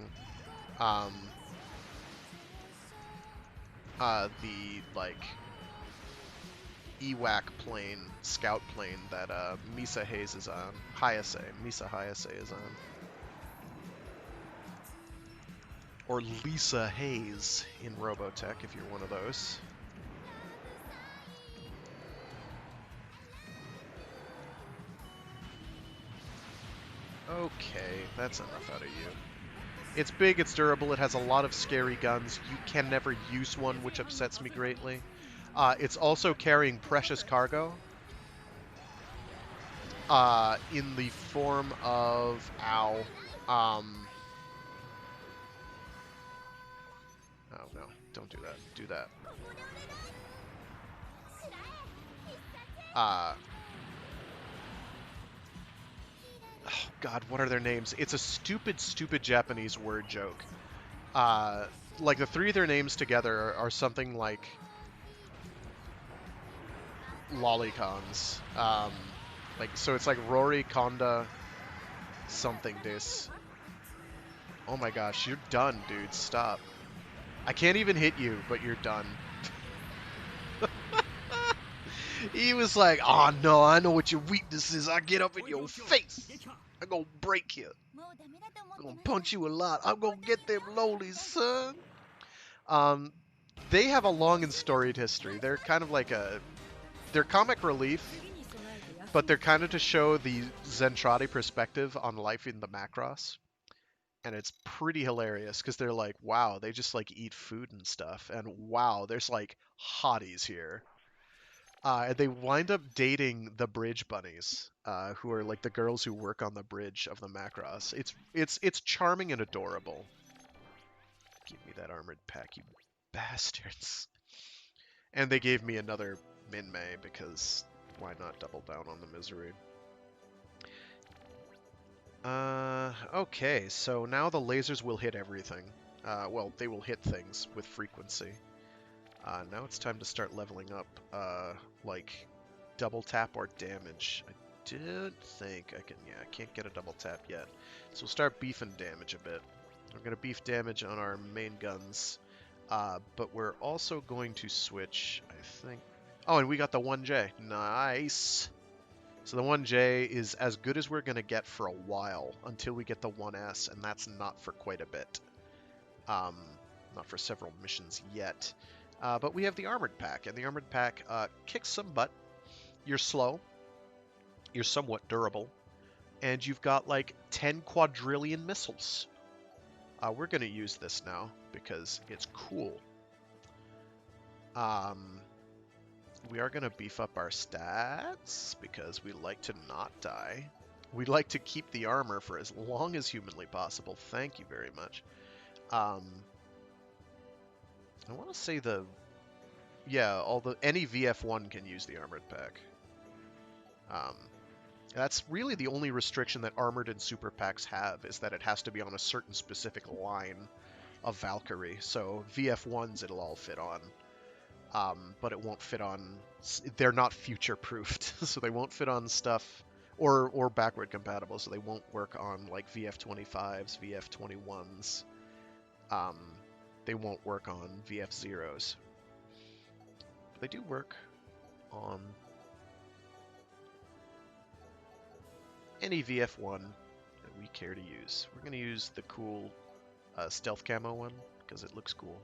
S1: the, like, EWAC plane, scout plane that Misa Hayes is on. Misa Ha-HAH is on. Or Lisa Hayes in Robotech, if you're one of those. Okay, that's enough out of you. It's big, it's durable, it has a lot of scary guns. You can never use one, which upsets me greatly. It's also carrying precious cargo in the form of, oh no, don't do that, do that. Oh God, what are their names? It's a stupid, stupid Japanese word joke. Like the three of their names together are something like lolicons. Like, so it's like Rory, Konda, something this. Oh my gosh, you're done, dude. Stop. I can't even hit you, but you're done. He was like, oh no, I know what your weakness is. I get up in your face. I'm gonna break you. I'm gonna punch you a lot. I'm gonna get them lowlies, son. They have a long and storied history. They're kind of like they're comic relief, but they're kind of to show the Zentradi perspective on life in the Macross. And it's pretty hilarious, because they're like, wow, they just like eat food and stuff. And wow, there's like hotties here. And they wind up dating the bridge bunnies, who are like the girls who work on the bridge of the Macross. It's charming and adorable. Give me that armored pack, you bastards. And they gave me another Min-Mei, because why not double down on the misery? Okay, so now the lasers will hit everything. Well, they will hit things with frequency. Now it's time to start leveling up, like, double tap or damage. I don't think I can, yeah, I can't get a double tap yet. So we'll start beefing damage a bit. We're going to beef damage on our main guns, but we're also going to switch, I think... Oh, and we got the 1J. Nice! So the 1J is as good as we're going to get for a while until we get the 1S, and that's not for quite a bit. Not for several missions yet. But we have the Armored Pack, and the Armored Pack kicks some butt. You're slow. You're somewhat durable. And you've got like 10 quadrillion missiles. We're going to use this now because it's cool. We are going to beef up our stats because we like to not die. We like to keep the armor for as long as humanly possible. Thank you very much. I want to say any VF1 can use the Armored Pack. That's really the only restriction that Armored and Super Packs have, is that it has to be on a certain specific line of Valkyrie. So VF1s it'll all fit on. But it won't fit on... They're not future-proofed, so they won't fit on stuff... Or backward compatible, so they won't work on like VF25s, VF21s. They won't work on VF0s. But they do work on any VF1 that we care to use. We're going to use the cool stealth camo one, because it looks cool.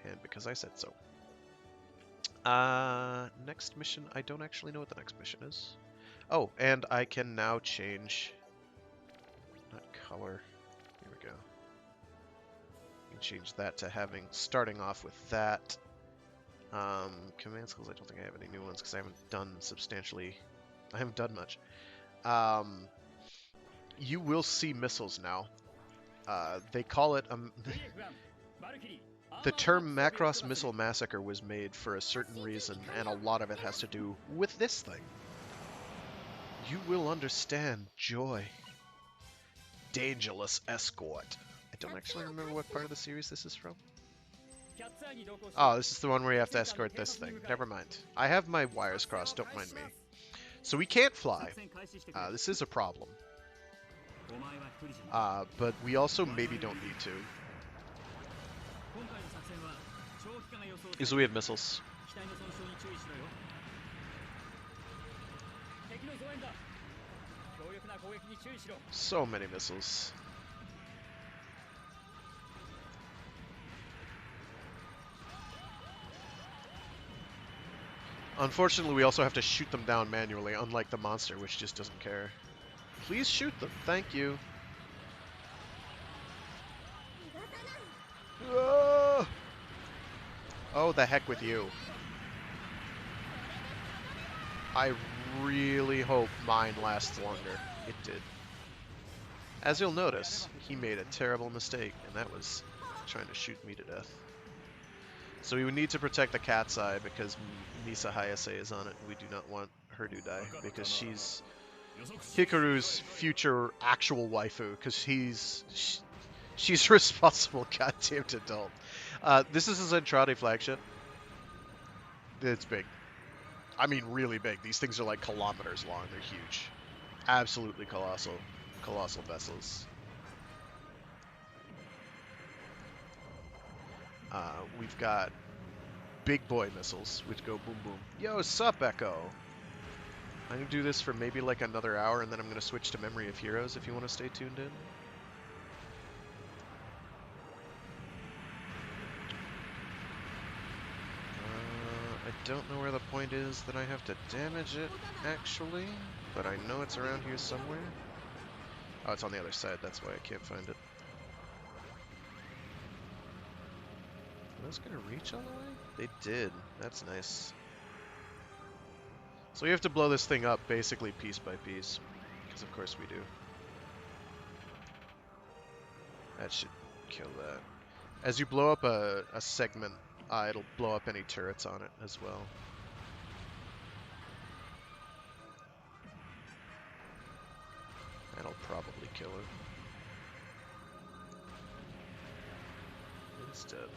S1: And because I said so. Next mission, I don't actually know what the next mission is. Oh, and I can now change... Not color. Here we go. You can change that to starting off with that. Command skills, I don't think I have any new ones because I haven't done much. You will see missiles now. They call it... The term Macross Missile Massacre was made for a certain reason, and a lot of it has to do with this thing. You will understand joy. Dangerous Escort. I don't actually remember what part of the series this is from. Oh, this is the one where you have to escort this thing. Never mind. I have my wires crossed, don't mind me. So we can't fly. This is a problem. But we also maybe don't need to. So we have missiles. So many missiles. Unfortunately, we also have to shoot them down manually, unlike the monster, which just doesn't care. Please shoot them. Thank you. Oh, the heck with you. I really hope mine lasts longer. It did. As you'll notice, he made a terrible mistake, and that was trying to shoot me to death. So we would need to protect the cat's eye because Misa Hayase is on it. We do not want her to die because she's Hikaru's future actual waifu, because she's responsible goddamn adult. This is a Zentradi flagship. It's big. I mean, really big. These things are like kilometers long. They're huge. Absolutely colossal. Colossal vessels. We've got big boy missiles, which go boom boom. Yo, sup, Echo? I'm going to do this for maybe like another hour, and then I'm going to switch to Memory of Heroes if you want to stay tuned in. I don't know where the point is that I have to damage it, actually, but I know it's around here somewhere. Oh, it's on the other side, that's why I can't find it. Are those going to reach all the way? They did. That's nice. So we have to blow this thing up, basically piece by piece, because of course we do. That should kill that. As you blow up a segment, it'll blow up any turrets on it as well. That'll probably kill it. It's dead.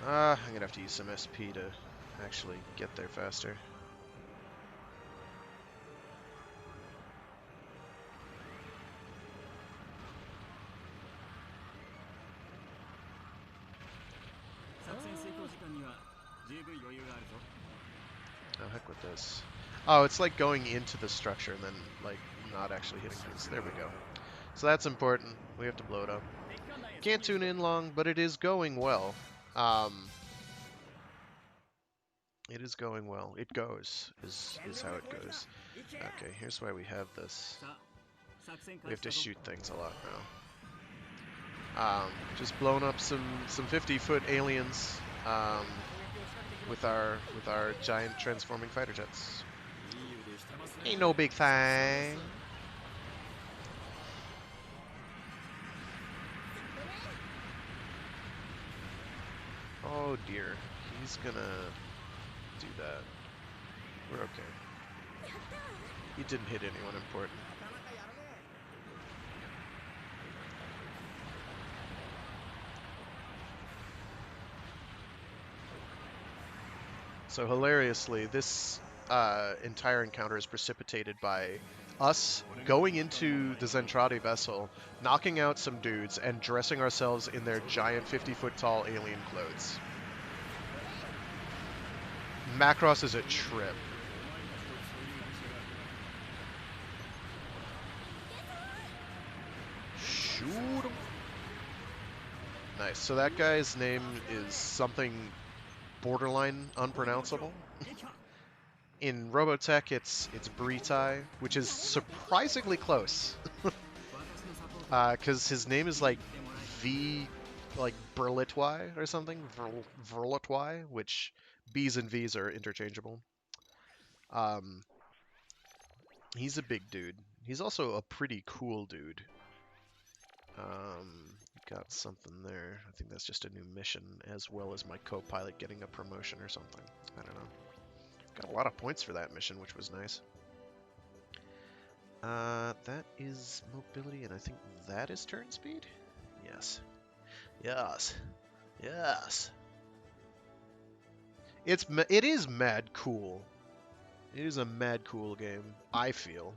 S1: I'm gonna have to use some SP to actually get there faster. Oh, heck with this. Oh, it's like going into the structure and then, like, not actually hitting things. There we go. So that's important. We have to blow it up. Can't tune in long, but it is going well. It is going well. It goes, is how it goes. Okay, here's why we have this. We have to shoot things a lot now. Just blowing up some 50-foot aliens with our giant transforming fighter jets. Ain't no big thing. Oh dear, he's gonna do that. We're okay. He didn't hit anyone important. So hilariously, this entire encounter is precipitated by us going into the Zentradi vessel, knocking out some dudes, and dressing ourselves in their giant 50-foot tall alien clothes. Macross is a trip. Shoot him. Nice. So that guy's name is something borderline unpronounceable. In Robotech, it's Britai, which is surprisingly close. Because his name is like Berlitwai or something, Verlitwai, which B's and V's are interchangeable. He's a big dude. He's also a pretty cool dude. Got something there. I think that's just a new mission, as well as my co-pilot getting a promotion or something. I don't know. Got a lot of points for that mission, which was nice. That is mobility, and I think that is turn speed? Yes. Yes. Yes. It is mad cool. It is a mad cool game, I feel.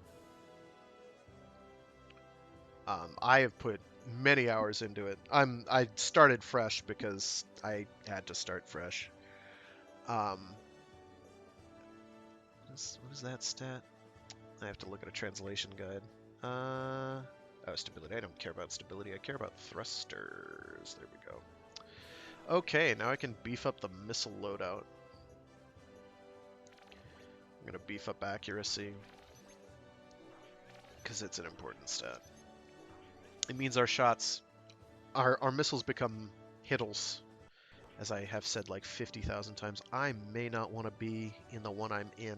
S1: I have put many hours into it. I started fresh because I had to start fresh. What is that stat? I have to look at a translation guide. Oh, stability. I don't care about stability. I care about thrusters. There we go. Okay, now I can beef up the missile loadout. I'm going to beef up accuracy because it's an important stat. It means our shots, our missiles become hittles. As I have said like 50,000 times, I may not want to be in the one I'm in.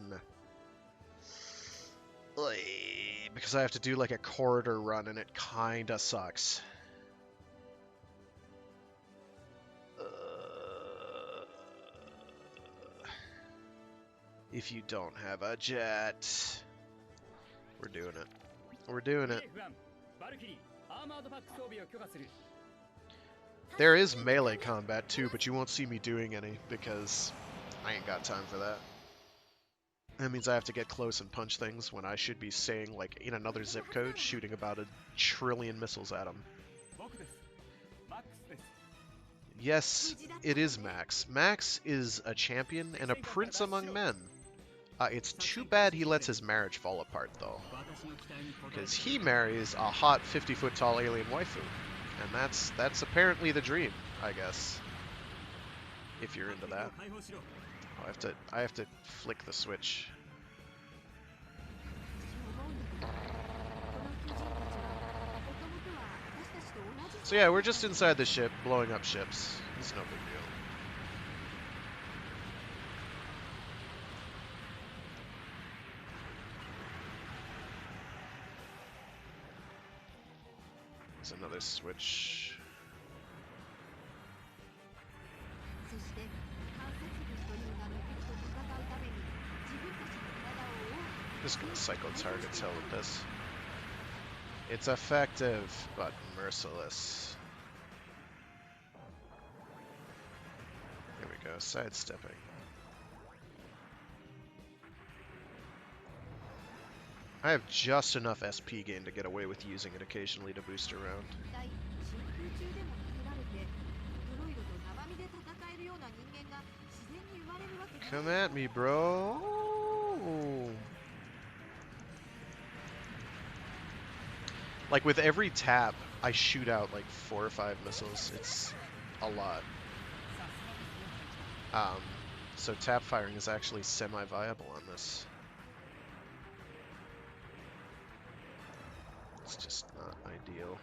S1: Because I have to do like a corridor run and it kinda sucks. If you don't have a jet, we're doing it. We're doing it. There is melee combat too, but you won't see me doing any because I ain't got time for that. That means I have to get close and punch things when I should be staying like in another zip code, shooting about 1 trillion missiles at them. Yes, it is Max. Max is a champion and a prince among men. It's too bad he lets his marriage fall apart, though. Because he marries a hot 50-foot tall alien waifu. And that's apparently the dream, I guess. If you're into that. Oh, I have to flick the switch. So yeah, we're just inside the ship, blowing up ships. It's no big deal. There's another switch. Just gonna cycle targets hell with this. It's effective, but merciless. There we go, sidestepping. I have just enough SP gain to get away with using it occasionally to boost around. Come at me, bro. Oh. Like with every tap, I shoot out like 4 or 5 missiles. It's a lot. So tap firing is actually semi-viable on this. It's just not ideal.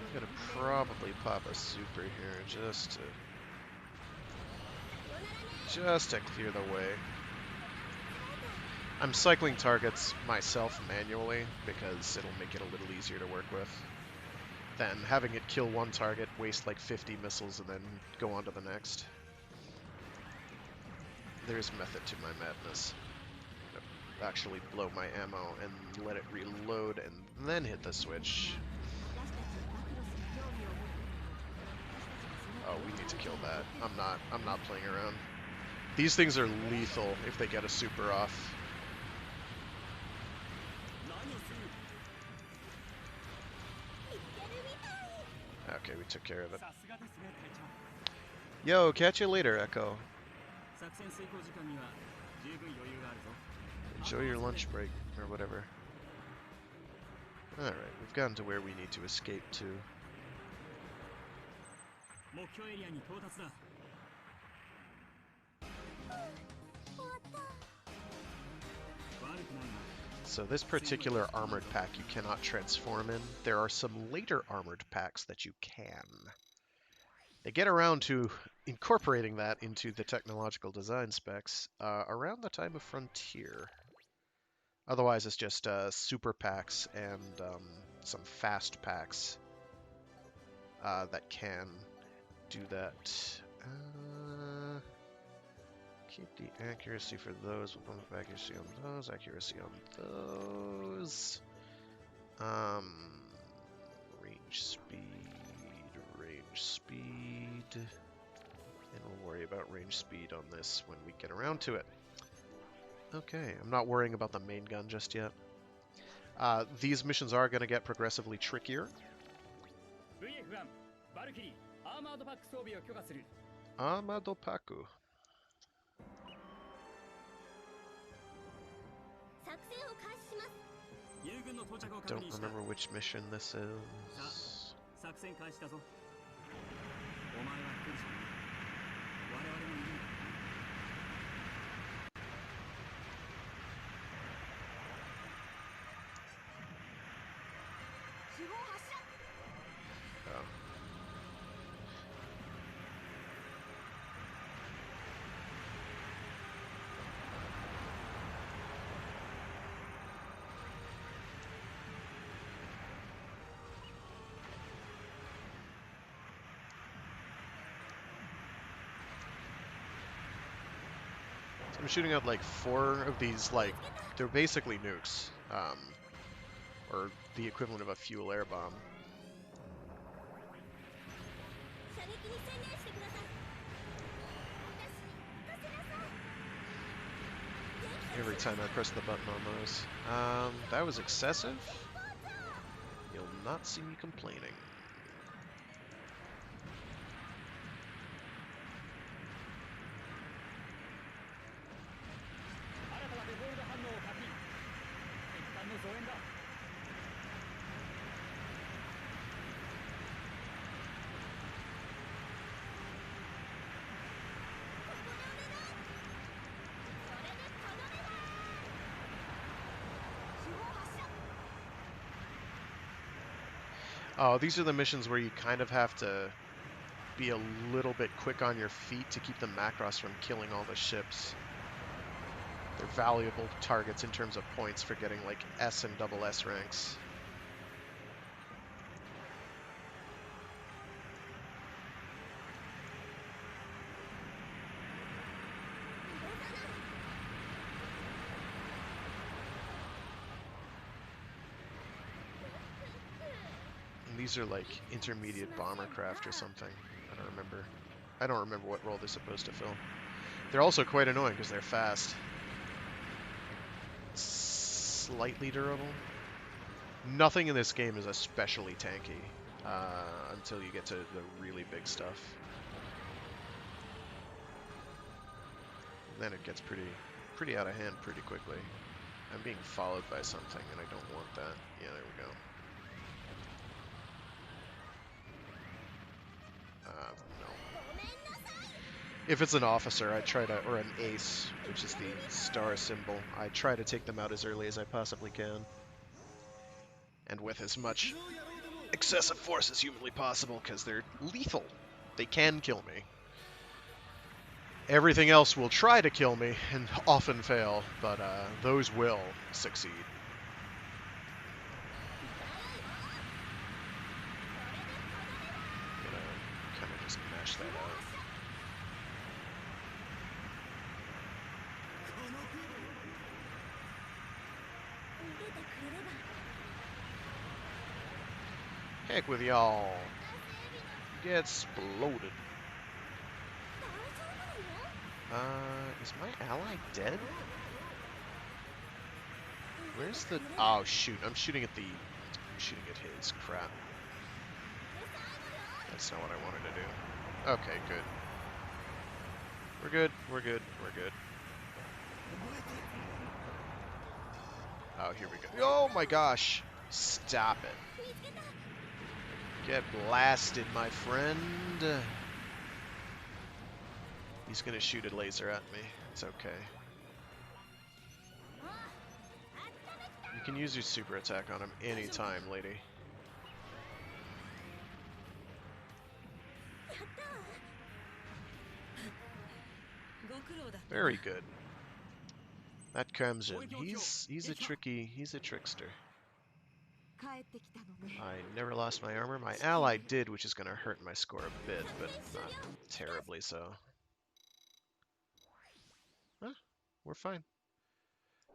S1: I'm gonna probably pop a super here just to clear the way. I'm cycling targets myself manually because it'll make it a little easier to work with than having it kill one target, waste like 50 missiles, and then go on to the next. There's method to my madness. I'm gonna actually blow my ammo and let it reload and then hit the switch. Oh, we need to kill that. I'm not playing around. These things are lethal if they get a super off. Okay, we took care of it. Yo, catch you later, Echo. Enjoy your lunch break, or whatever. Alright, we've gotten to where we need to escape to. So this particular armored pack you cannot transform in. There are some later armored packs that you can. They get around to incorporating that into the technological design specs around the time of Frontier. Otherwise, it's just super packs and some fast packs that can do that. Keep the accuracy for those. We'll bump accuracy on those. Accuracy on those. Range speed. And we'll worry about range speed on this when we get around to it. Okay, I'm not worrying about the main gun just yet. These missions are going to get progressively trickier. Amado Paku. Don't remember which mission this is. I'm shooting out like 4 of these, like, they're basically nukes, or the equivalent of a fuel air bomb. Every time I press the button on those. That was excessive. You'll not see me complaining. Oh, these are the missions where you kind of have to be a little bit quick on your feet to keep the Macross from killing all the ships. They're valuable targets in terms of points for getting like S and double S ranks. These are like intermediate bomber craft or something. I don't remember. I don't remember what role they're supposed to fill. They're also quite annoying because they're fast. Slightly durable. Nothing in this game is especially tanky. until you get to the really big stuff. And then it gets pretty out of hand pretty quickly. I'm being followed by something, and I don't want that. Yeah, there we go. No. If it's an officer, I try to, or an ace, which is the star symbol, I try to take them out as early as I possibly can. And with as much excessive force as humanly possible, because they're lethal. They can kill me. Everything else will try to kill me, and often fail, but those will succeed. I'm gonna kind of just mash that out. Heck with y'all. Get exploded. Is my ally dead? Where's the... Oh, shoot. I'm shooting at his crap. That's not what I wanted to do. Okay, good. We're good. We're good. We're good. Oh, here we go. Oh my gosh. Stop it. Get blasted, my friend. He's gonna shoot a laser at me. It's okay. You can use your super attack on him anytime, lady. Very good. That comes in. He's a trickster. I never lost my armor. My ally did, which is gonna hurt my score a bit, but not terribly so. Huh, we're fine.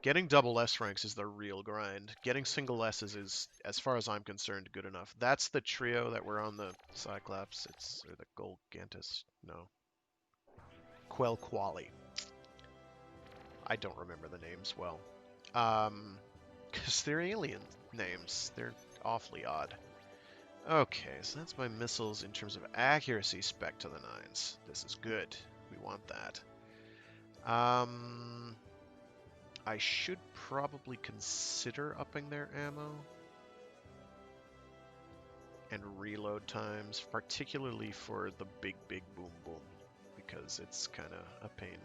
S1: Getting double S ranks is the real grind. Getting single S's is, as far as I'm concerned, good enough. That's the trio that were on the Cyclops. Or the Golgantus. No. Quali. I don't remember the names well. Because they're alien names. They're awfully odd. Okay, so that's my missiles in terms of accuracy spec to the 9s. This is good. We want that. I should probably consider upping their ammo and reload times, particularly for the big boom boom, because it's kind of a pain.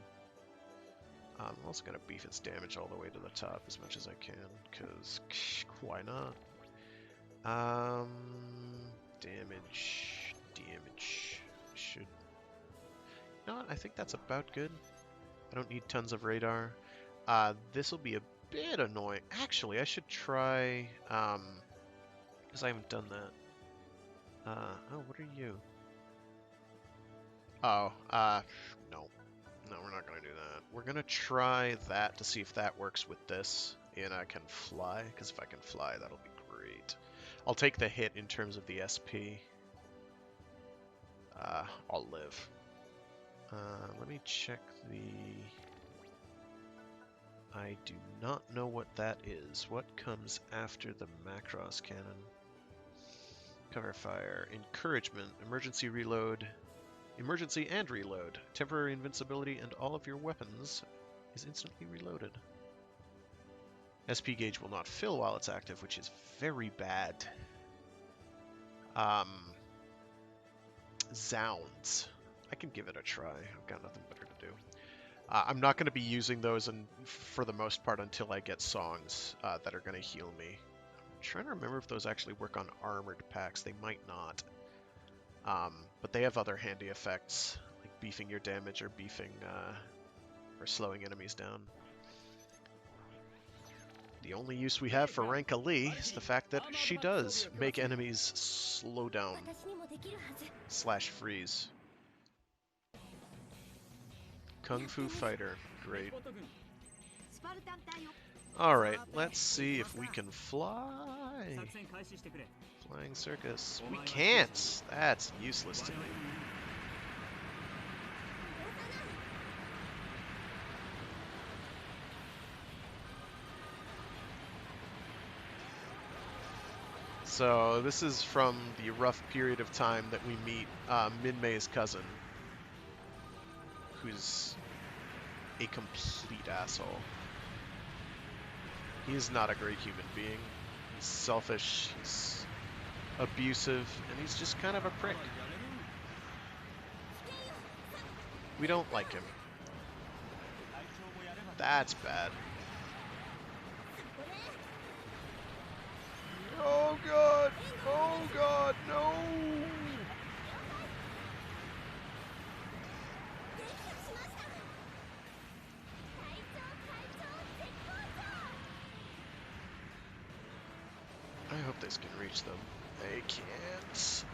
S1: I'm also going to beef its damage all the way to the top as much as I can, because why not? Damage. Should... You know what? I think that's about good. I don't need tons of radar. This will be a bit annoying. Actually, I should try, because I haven't done that. Oh, what are you? Oh, no. No, we're not going to do that. We're going to try that to see if that works with this, and I can fly, because if I can fly, that'll be great. I'll take the hit in terms of the SP. I'll live. Let me check the... I do not know what that is. What comes after the Macross cannon? Cover fire. Encouragement. Emergency reload. Emergency and reload. Temporary invincibility and all of your weapons is instantly reloaded. SP gauge will not fill while it's active, which is very bad. Zounds. I can give it a try. I've got nothing better to do. I'm not going to be using those for the most part until I get songs that are going to heal me. I'm trying to remember if those actually work on armored packs. They might not. But they have other handy effects, like beefing your damage or beefing or slowing enemies down. The only use we have for Rank Ali is the fact that she does make enemies slow down / freeze. Kung Fu Fighter, great. Alright, let's see if we can fly. Flying circus. We can't! That's useless to me. So this is from the rough period of time that we meet Minmei's cousin, who's a complete asshole. He is not a great human being. He's selfish, he's abusive, and he's just kind of a prick. We don't like him. That's bad. Oh god! Oh god, no! I hope this can reach them. They can't.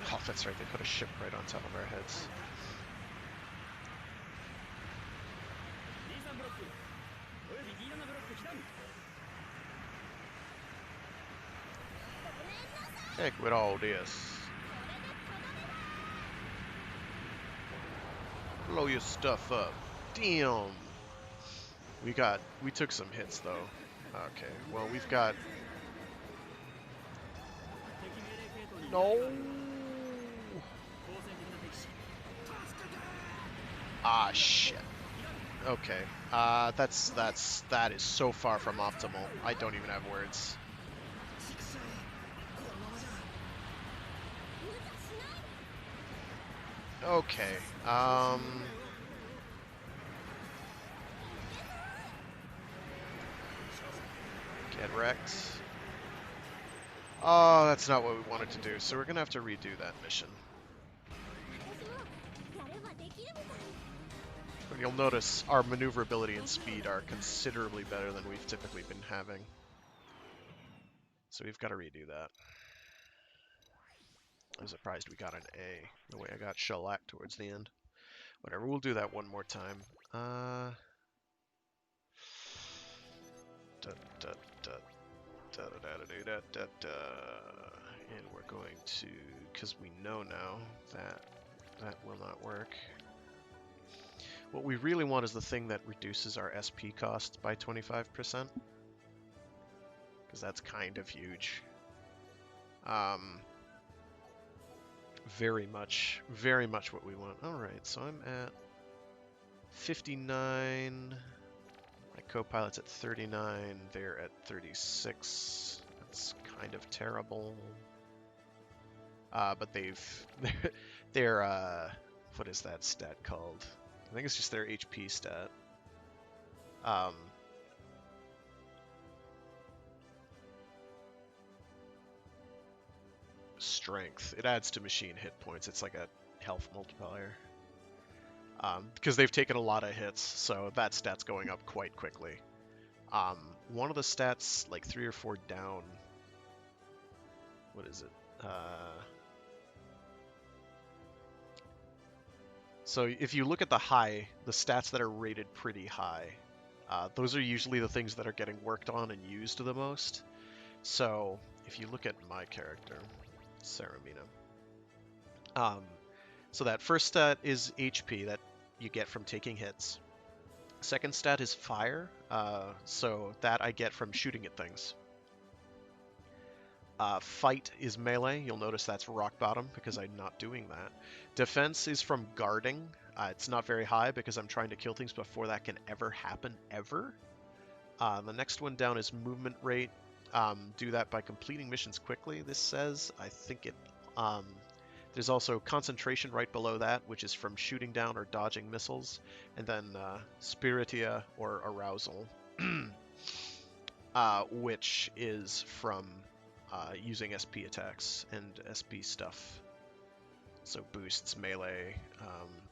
S1: Oh, that's right, they put a ship right on top of our heads. Heck with all this. Blow your stuff up. Damn. We took some hits though. Okay, well we've got... No! Ah, shit. Okay. That is so far from optimal. I don't even have words. Okay. Get wrecked. Oh, that's not what we wanted to do, so we're gonna have to redo that mission. But you'll notice our maneuverability and speed are considerably better than we've typically been having. So we've got to redo that. I'm surprised we got an A, the way I got shellacked towards the end. Whatever, we'll do that one more time. And we're going to, because we know now that that will not work. What we really want is the thing that reduces our SP costs by 25%. Because that's kind of huge. Very much what we want. Alright, so I'm at 59. My co-pilot's at 39. They're at 36. That's kind of terrible. But they're what is that stat called? I think it's just their HP stat. Strength. It adds to machine hit points. It's like a health multiplier. Because they've taken a lot of hits, so that stat's going up quite quickly. One of the stats, like 3 or 4 down. What is it? So if you look at the stats that are rated pretty high, those are usually the things that are getting worked on and used the most. So if you look at my character, Saramina, so that first stat is HP that you get from taking hits. Second stat is fire, so that I get from shooting at things. Fight is melee. You'll notice that's rock bottom because I'm not doing that. Defense is from guarding. It's not very high because I'm trying to kill things before that can ever happen, ever. The next one down is movement rate. Do that by completing missions quickly, this says. I think it... there's also concentration right below that, which is from shooting down or dodging missiles. And then spiritia, or arousal, which is from... using SP attacks and SP stuff. So boosts, melee.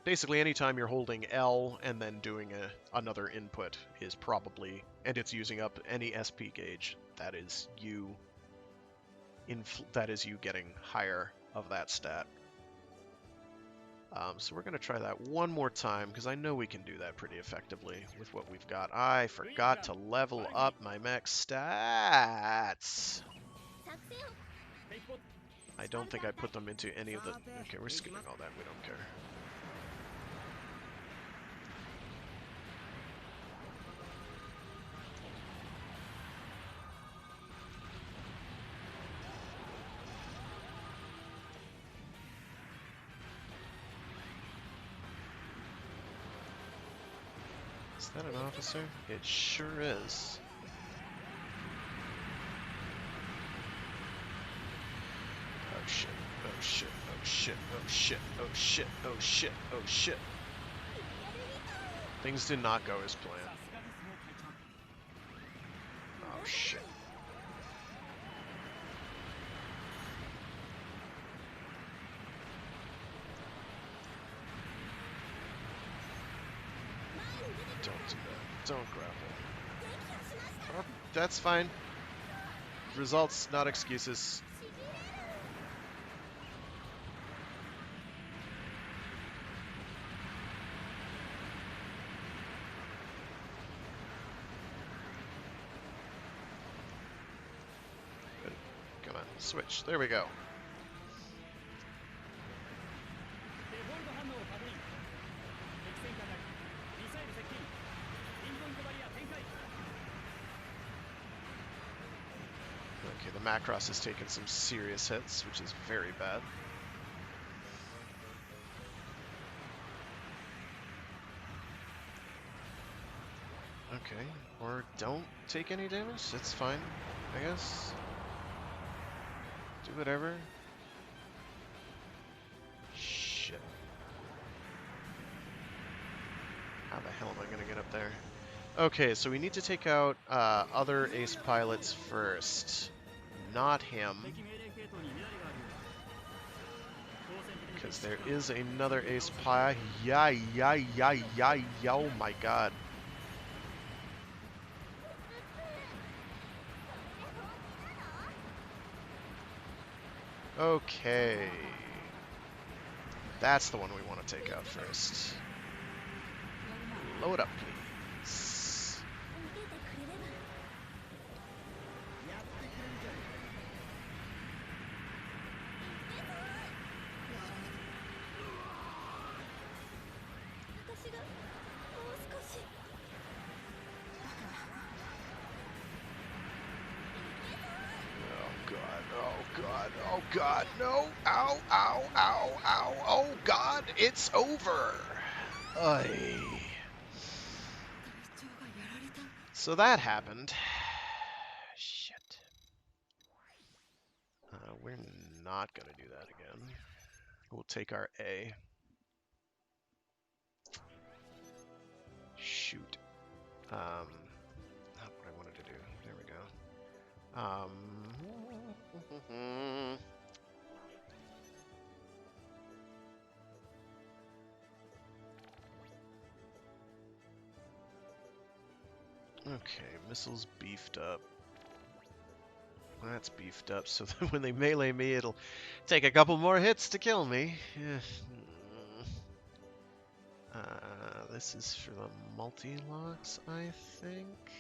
S1: Basically anytime you're holding L and then doing another input is probably, and it's using up any SP gauge, that is you getting higher of that stat. So we're going to try that one more time, because I know we can do that pretty effectively with what we've got. I forgot to level up my mech stats. I don't think I put them into any of the... Okay, we're skipping all that. We don't care. Is that an officer? It sure is. Oh shit, oh shit, oh shit, oh shit, oh shit, oh shit, oh shit. Things did not go as planned. Oh shit. Don't do that. Don't grapple. Oh, that's fine. Results, not excuses. Come on, switch. There we go. Okay, the Macross has taken some serious hits, which is very bad. Okay, or don't take any damage, that's fine, I guess. Do whatever. Shit. How the hell am I gonna get up there? Okay, so we need to take out other ace pilots first. Not him. Because there is another ace pilot. Oh my god. Okay. That's the one we want to take out first. Load up, please. Oh god, no! Ow, ow, ow, ow! Oh god, it's over! Ay. So that happened. Shit. We're not gonna do that again. We'll take our A. Shoot. Not what I wanted to do. There we go. Okay, missiles beefed up. That's beefed up, so that when they melee me, it'll take a couple more hits to kill me. This is for the multi-locks, I think?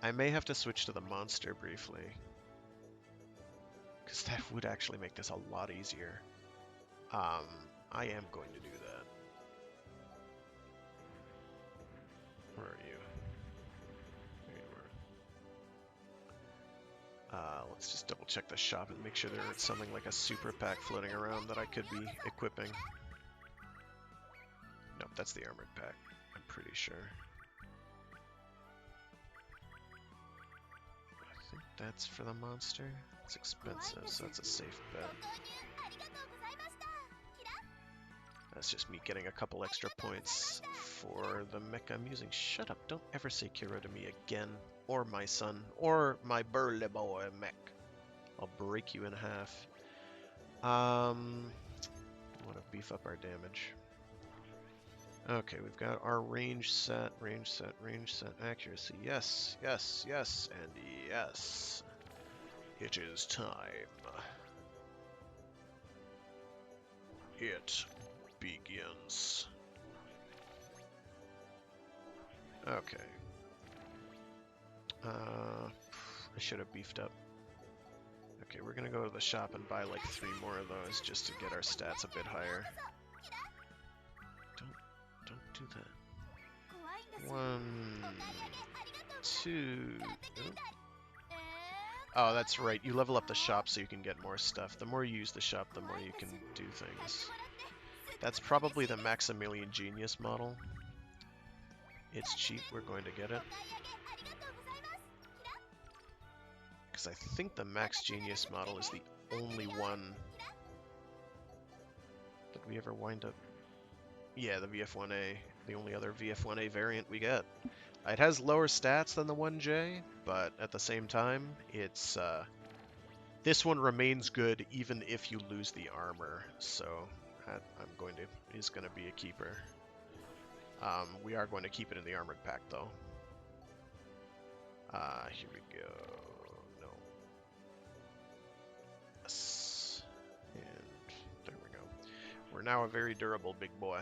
S1: I may have to switch to the monster briefly. Because that would actually make this a lot easier. I am going to do that. Where are you? There you are. Let's just double check the shop and make sure there isn't something like a super pack floating around that I could be equipping. Nope, that's the armored pack, I'm pretty sure. I think that's for the monster. It's expensive, so that's a safe bet. That's just me getting a couple extra points for the mecha I'm using. Shut up, don't ever say Kiro to me again. Or my son. Or my burly boy mech. I'll break you in half. We want to beef up our damage. Okay, we've got our range set, accuracy. Yes, yes, yes, and yes. It is time. It begins. Okay. I should have beefed up. Okay, we're gonna go to the shop and buy like 3 more of those just to get our stats a bit higher. Don't do that. 1, 2. Oh, that's right. You level up the shop so you can get more stuff. The more you use the shop, the more you can do things. That's probably the Maximilian Genius model. It's cheap, we're going to get it. Because I think the Max Genius model is the only one. Did we ever wind up? Yeah, the VF1A. The only other VF1A variant we get. It has lower stats than the 1J, but at the same time, it's this one remains good even if you lose the armor. So is going to be a keeper. We are going to keep it in the armored pack though. Here we go. No. Yes. And there we go. We're now a very durable big boy.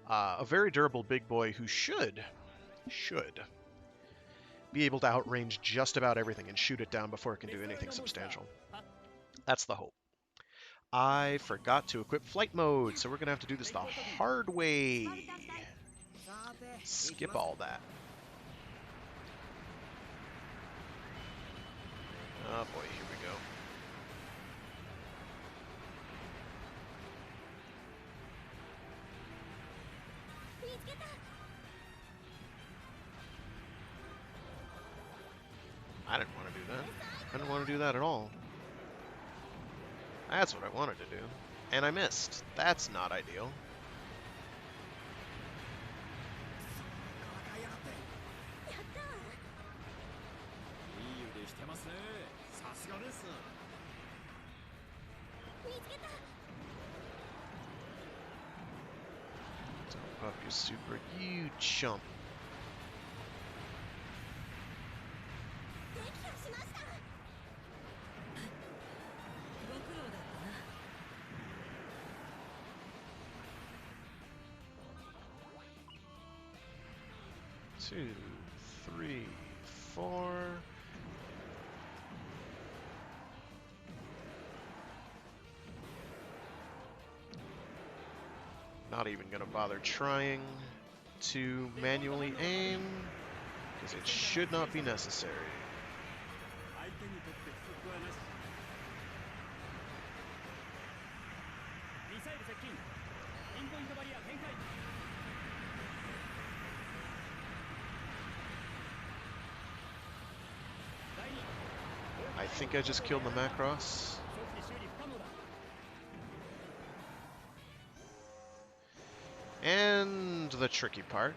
S1: A very durable big boy who should be able to outrange just about everything and shoot it down before it can do anything substantial. That's the hope. I forgot to equip flight mode, so we're going to have to do this the hard way. Skip all that. Oh boy, here we go. I didn't want to do that. I didn't want to do that at all. That's what I wanted to do. And I missed. That's not ideal. Don't up your super, you chump. Two, 3, 4. Not even gonna bother trying to manually aim, because it should not be necessary. I think I just killed the Macross. And the tricky part.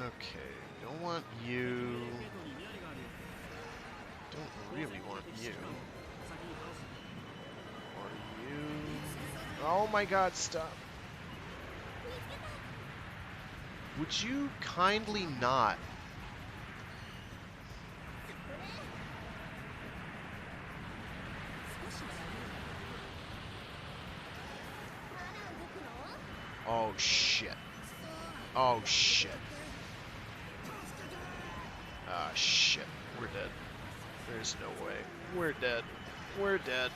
S1: Okay, don't want you. Don't really want you. Or you. Oh my god, stop. Would you kindly not? Oh shit. Oh shit. Ah shit. We're dead. There's no way. We're dead. We're dead.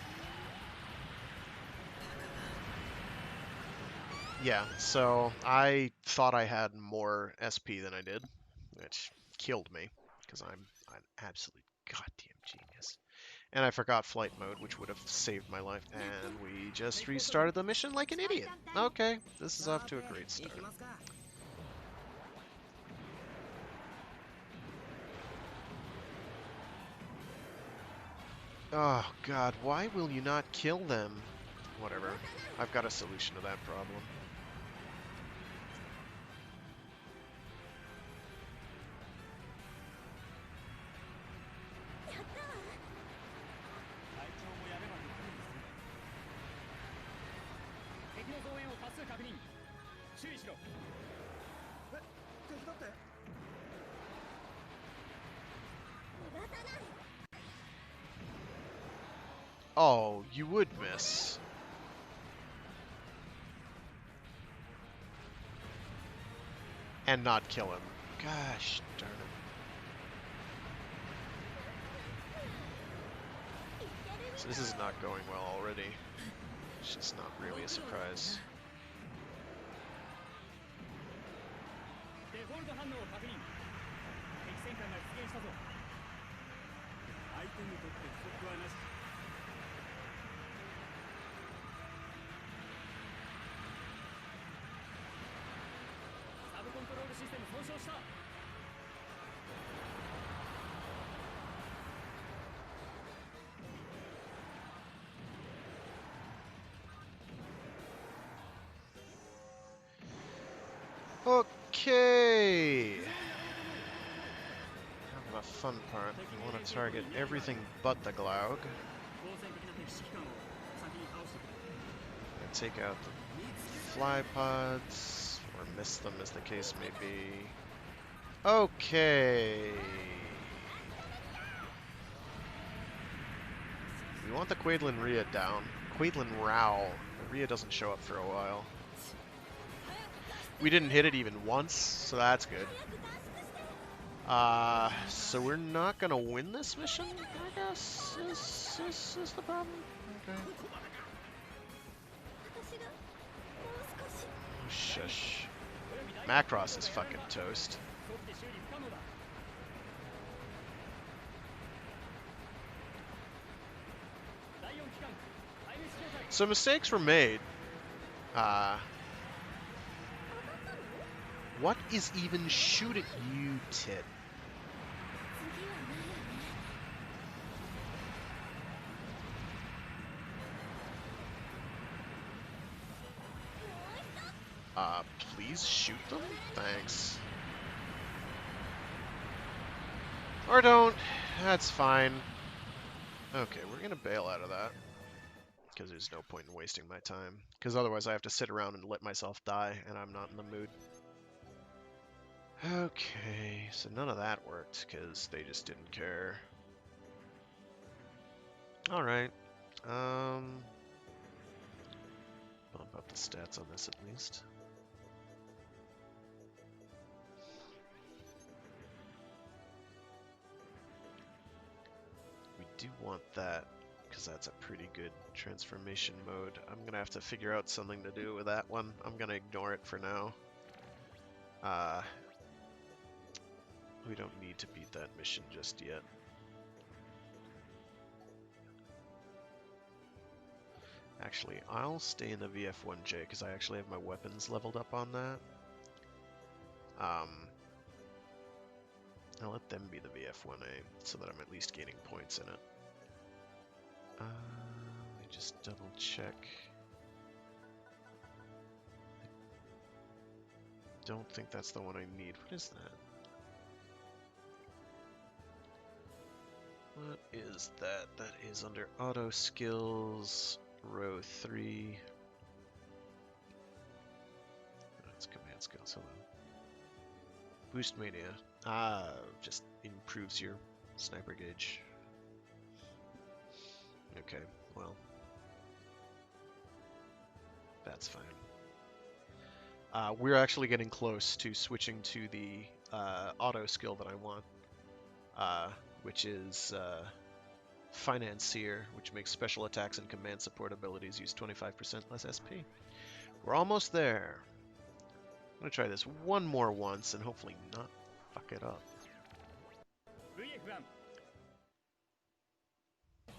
S1: Yeah, so I thought I had more SP than I did, which killed me, because I'm an absolute goddamn genius. And I forgot flight mode, which would have saved my life, and we just restarted the mission like an idiot. Okay, this is off to a great start. Oh god, why will you not kill them? Whatever, I've got a solution to that problem. Oh, you would miss. And not kill him. Gosh darn So this is not going well already. It's just not really a surprise. Okay. Now the fun part. We want to target everything but the Glaug. And take out the fly pods, or miss them as the case may be. Okay. We want the Quaedlin Rhea down. Quaedlin Rao. The Rhea doesn't show up for a while. We didn't hit it even once, so that's good. So we're not gonna win this mission, I guess, is the problem? Okay. Oh, shush. Macross is fucking toast. So mistakes were made. What is even shooting you, tit? Please shoot them? Thanks. Or don't. That's fine. Okay, we're gonna bail out of that. Because there's no point in wasting my time. Because otherwise I have to sit around and let myself die, and I'm not in the mood. Okay, so none of that worked, because they just didn't care. Alright. Bump up the stats on this at least. We do want that, because that's a pretty good transformation mode. I'm going to have to figure out something to do with that one. I'm going to ignore it for now. We don't need to beat that mission just yet. Actually, I'll stay in the VF1J because I actually have my weapons leveled up on that. I'll let them be the VF1A so that I'm at least gaining points in it. Let me just double check. Don't think that's the one I need. What is that? What is that? That is under auto skills, row 3. That's command skills, hello. Boost mania. Just improves your sniper gauge. Okay, well. That's fine. We're actually getting close to switching to the auto skill that I want. Which is Financier, which makes special attacks and command support abilities use 25% less SP. We're almost there. I'm going to try this one more once and hopefully not fuck it up.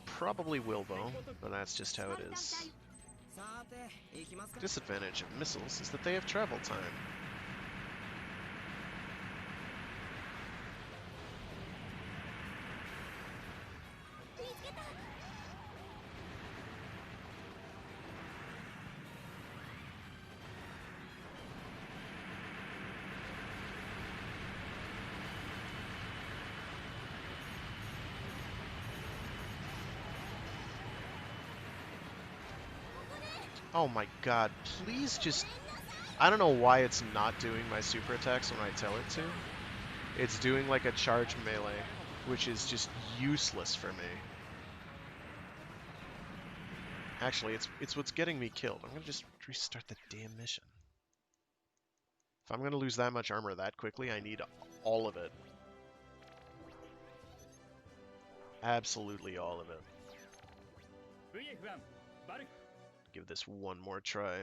S1: Probably will though, but that's just how it is. Disadvantage of missiles is that they have travel time. Oh my god, please just... I don't know why it's not doing my super attacks when I tell it to. It's doing like a charge melee, which is just useless for me. Actually, it's what's getting me killed. I'm gonna just restart the damn mission. If I'm gonna lose that much armor that quickly, I need all of it. Absolutely all of it. Give this one more try.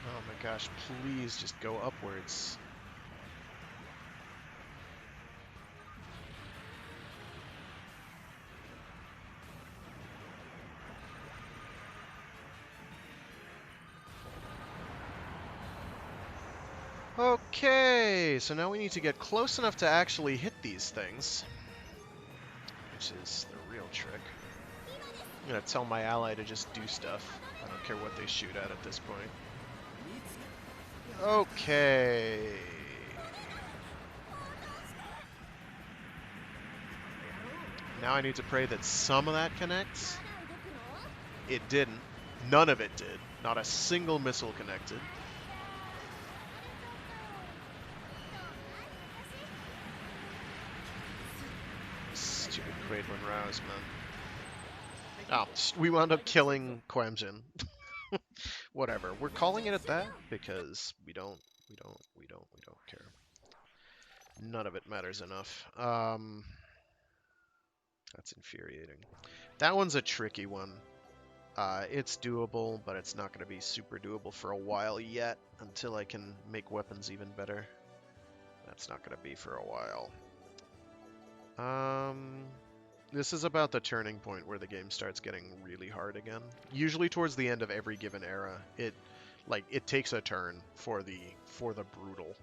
S1: Oh my gosh, please just go upwards. Okay, so now we need to get close enough to actually hit these things, which is the real trick. I'm gonna tell my ally to just do stuff. I don't care what they shoot at this point. Okay. Now I need to pray that some of that connects. It didn't. None of it did. Not a single missile connected. Stupid Quaidlin Rouse, man. Oh, we wound up killing Quamjin. Whatever. We're calling it at that because we don't care. None of it matters enough. That's infuriating. That one's a tricky one. It's doable, but it's not going to be super doable for a while yet until I can make weapons even better. That's not going to be for a while. This is about the turning point where the game starts getting really hard again. Usually towards the end of every given era, it takes a turn for the brutal,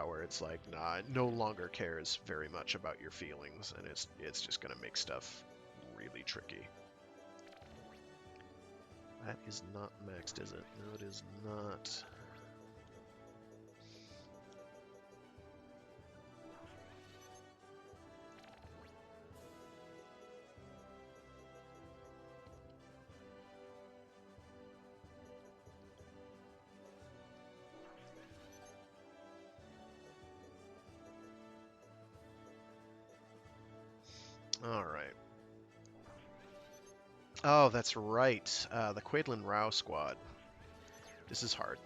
S1: where it's like, nah, it no longer cares very much about your feelings, and it's just gonna make stuff really tricky. That is not maxed, is it? No, it is not. All right. Oh, that's right. The Quaidlin Rao squad. This is hard.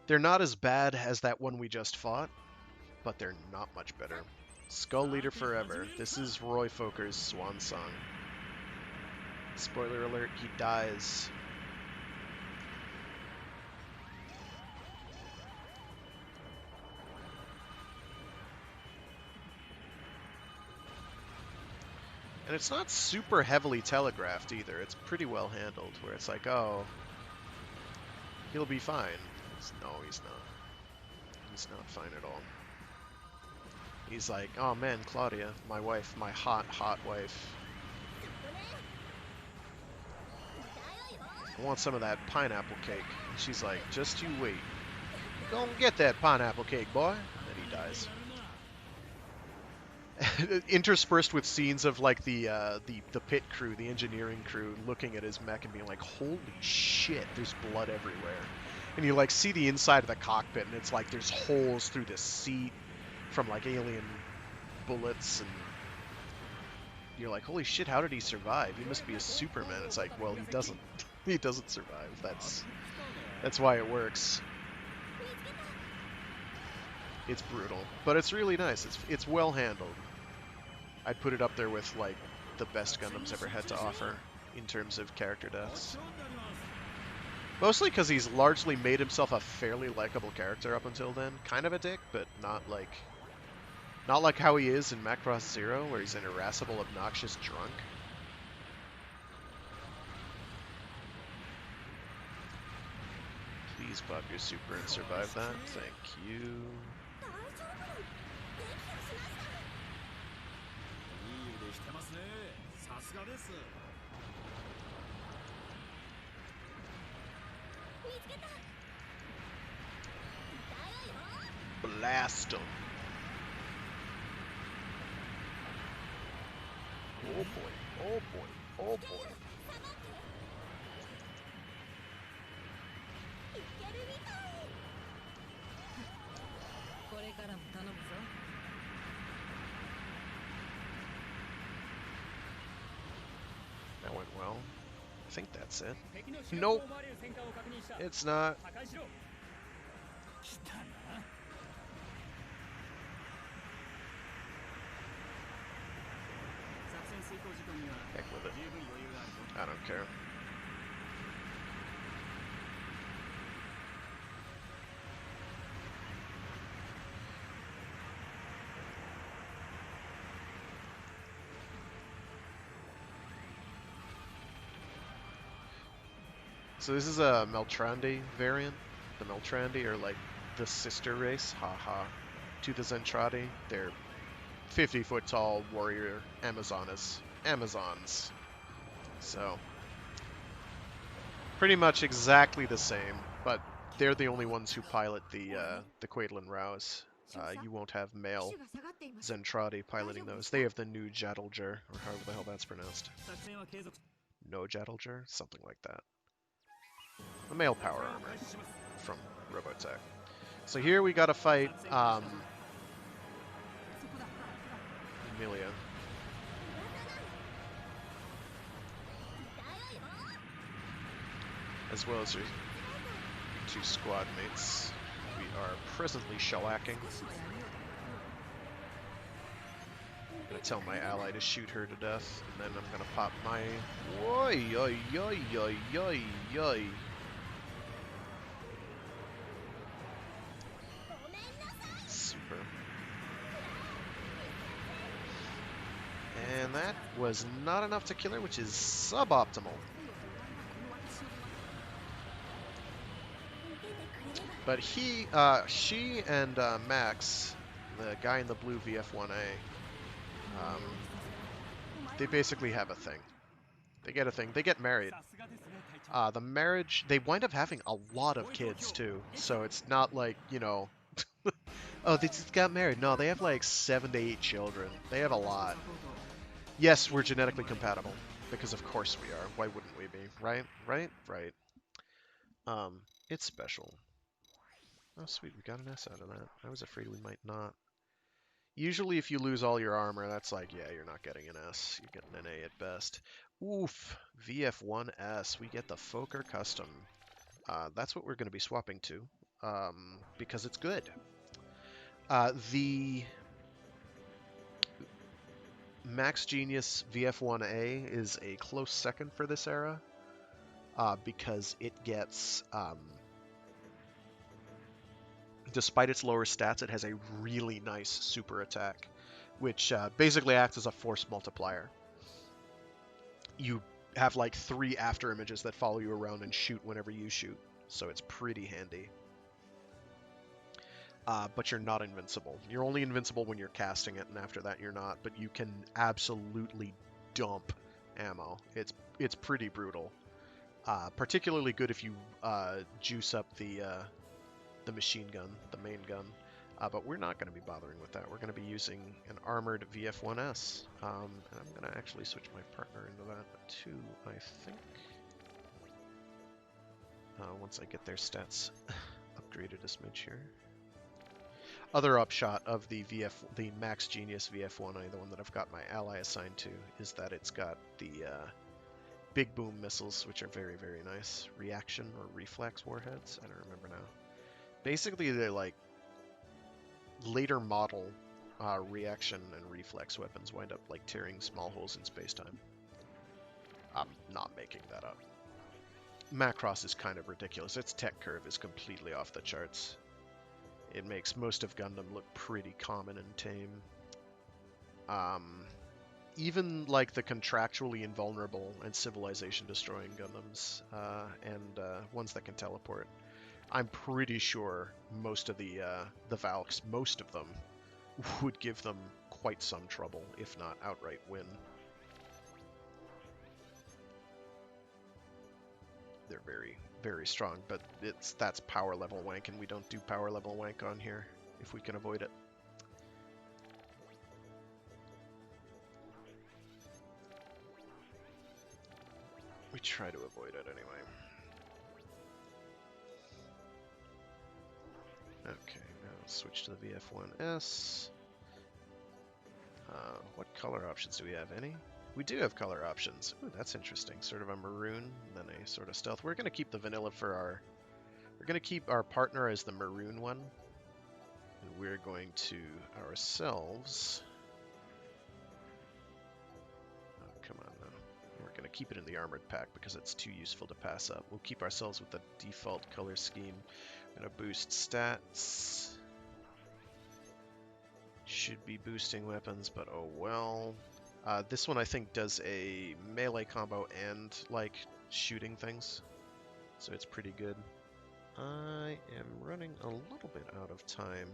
S1: They're not as bad as that one we just fought, but they're not much better. Skull Leader Forever. This is Roy Foker's swan song. Spoiler alert, he dies. And it's not super heavily telegraphed either. It's pretty well handled, where it's like, oh, He'll be fine. No, he's not. He's not fine at all. He's like, oh man, Claudia, my wife, my hot, hot wife. I want some of that pineapple cake. And she's like, just you wait. Go and get that pineapple cake, boy. And he dies. Interspersed with scenes of like the pit crew, the engineering crew, looking at his mech and being like, holy shit, there's blood everywhere. And you like see the inside of the cockpit, and it's like there's holes through the seat from like alien bullets, and you're like, holy shit, how did he survive? He must be a Superman. It's like, well, he doesn't. He doesn't survive. That's why it works. It's brutal, but it's really nice. It's well handled. I'd put it up there with like the best Gundam's ever had to offer in terms of character deaths. Mostly because he's largely made himself a fairly likable character up until then. Kind of a dick, but not like how he is in Macross Zero, where he's an irascible, obnoxious drunk. Please pop your super and survive that. Thank you. Blast him. Oh boy, oh boy, oh boy. That went well. I think that's it. Nope. It's not. Heck with it. I don't care. So this is a Meltrandi variant. The Meltrandi are like the sister race, Ha-HAH, to the Zentradi. They're 50-foot tall warrior Amazons. So pretty much exactly the same, but they're the only ones who pilot the Quaidlin Rouse. You won't have male Zentradi piloting those. They have the new Jadalger, or however the hell that's pronounced. No Jadalger? Something like that. A male power armor from Robotech. So here we gotta fight Emilia. As well as her two squad mates. We are presently shellacking. I'm gonna tell my ally to shoot her to death, and then I'm gonna pop my... Oi, oi, oi, oi, oi, oi. Super. And that was not enough to kill her, which is suboptimal. But she and Max, the guy in the blue VF-1A, they basically have a thing. They get a thing. They get married. The marriage, they wind up having a lot of kids too. So it's not like, you know, oh, they just got married. No, they have like 7 to 8 children. They have a lot. Yes, we're genetically compatible, because of course we are. Why wouldn't we be? Right? Right? Right. It's special. Oh, sweet, we got an S out of that. I was afraid we might not. Usually if you lose all your armor, that's like, yeah, you're not getting an S. You're getting an A at best. Oof, VF1S. We get the Fokker Custom. That's what we're going to be swapping to, because it's good. The Max Genius VF1A is a close second for this era, because it gets... despite its lower stats, it has a really nice super attack, which basically acts as a force multiplier. You have like 3 after images that follow you around and shoot whenever you shoot. so it's pretty handy. But you're not invincible. You're only invincible when you're casting it, and after that you're not. But you can absolutely dump ammo. It's pretty brutal. Particularly good if you juice up the machine gun, the main gun. But we're not going to be bothering with that. We're going to be using an armored VF1S. And I'm going to actually switch my partner into that too, I think. Once I get their stats upgraded a smidge here. Other upshot of the Max Genius VF1I, the one that I've got my ally assigned to, is that it's got the big boom missiles, which are very, very nice. Reaction or reflex warheads? I don't remember now. Basically, they're like later model reaction and reflex weapons wind up like tearing small holes in space-time. I'm not making that up. Macross is kind of ridiculous. Its tech curve is completely off the charts. It makes most of Gundam look pretty common and tame. Even like the contractually invulnerable and civilization-destroying Gundams and ones that can teleport, I'm pretty sure most of the Valks, most of them, would give them quite some trouble, if not outright win. They're very, very strong, but that's power level wank, and we don't do power level wank on here if we can avoid it. We try to avoid it anyway. Okay, now switch to the VF1S. What color options do we have? Any? We do have color options. Ooh, that's interesting. Sort of a maroon, and then a sort of stealth. We're going to keep the vanilla for our... We're going to keep our partner as the maroon one. And we're going to ourselves... Oh, come on now. We're going to keep it in the armored pack because it's too useful to pass up. We'll keep ourselves with the default color scheme. We're going to boost stats. Should be boosting weapons, but oh well. This one I think does a melee combo and like shooting things, so it's pretty good. I am running a little bit out of time,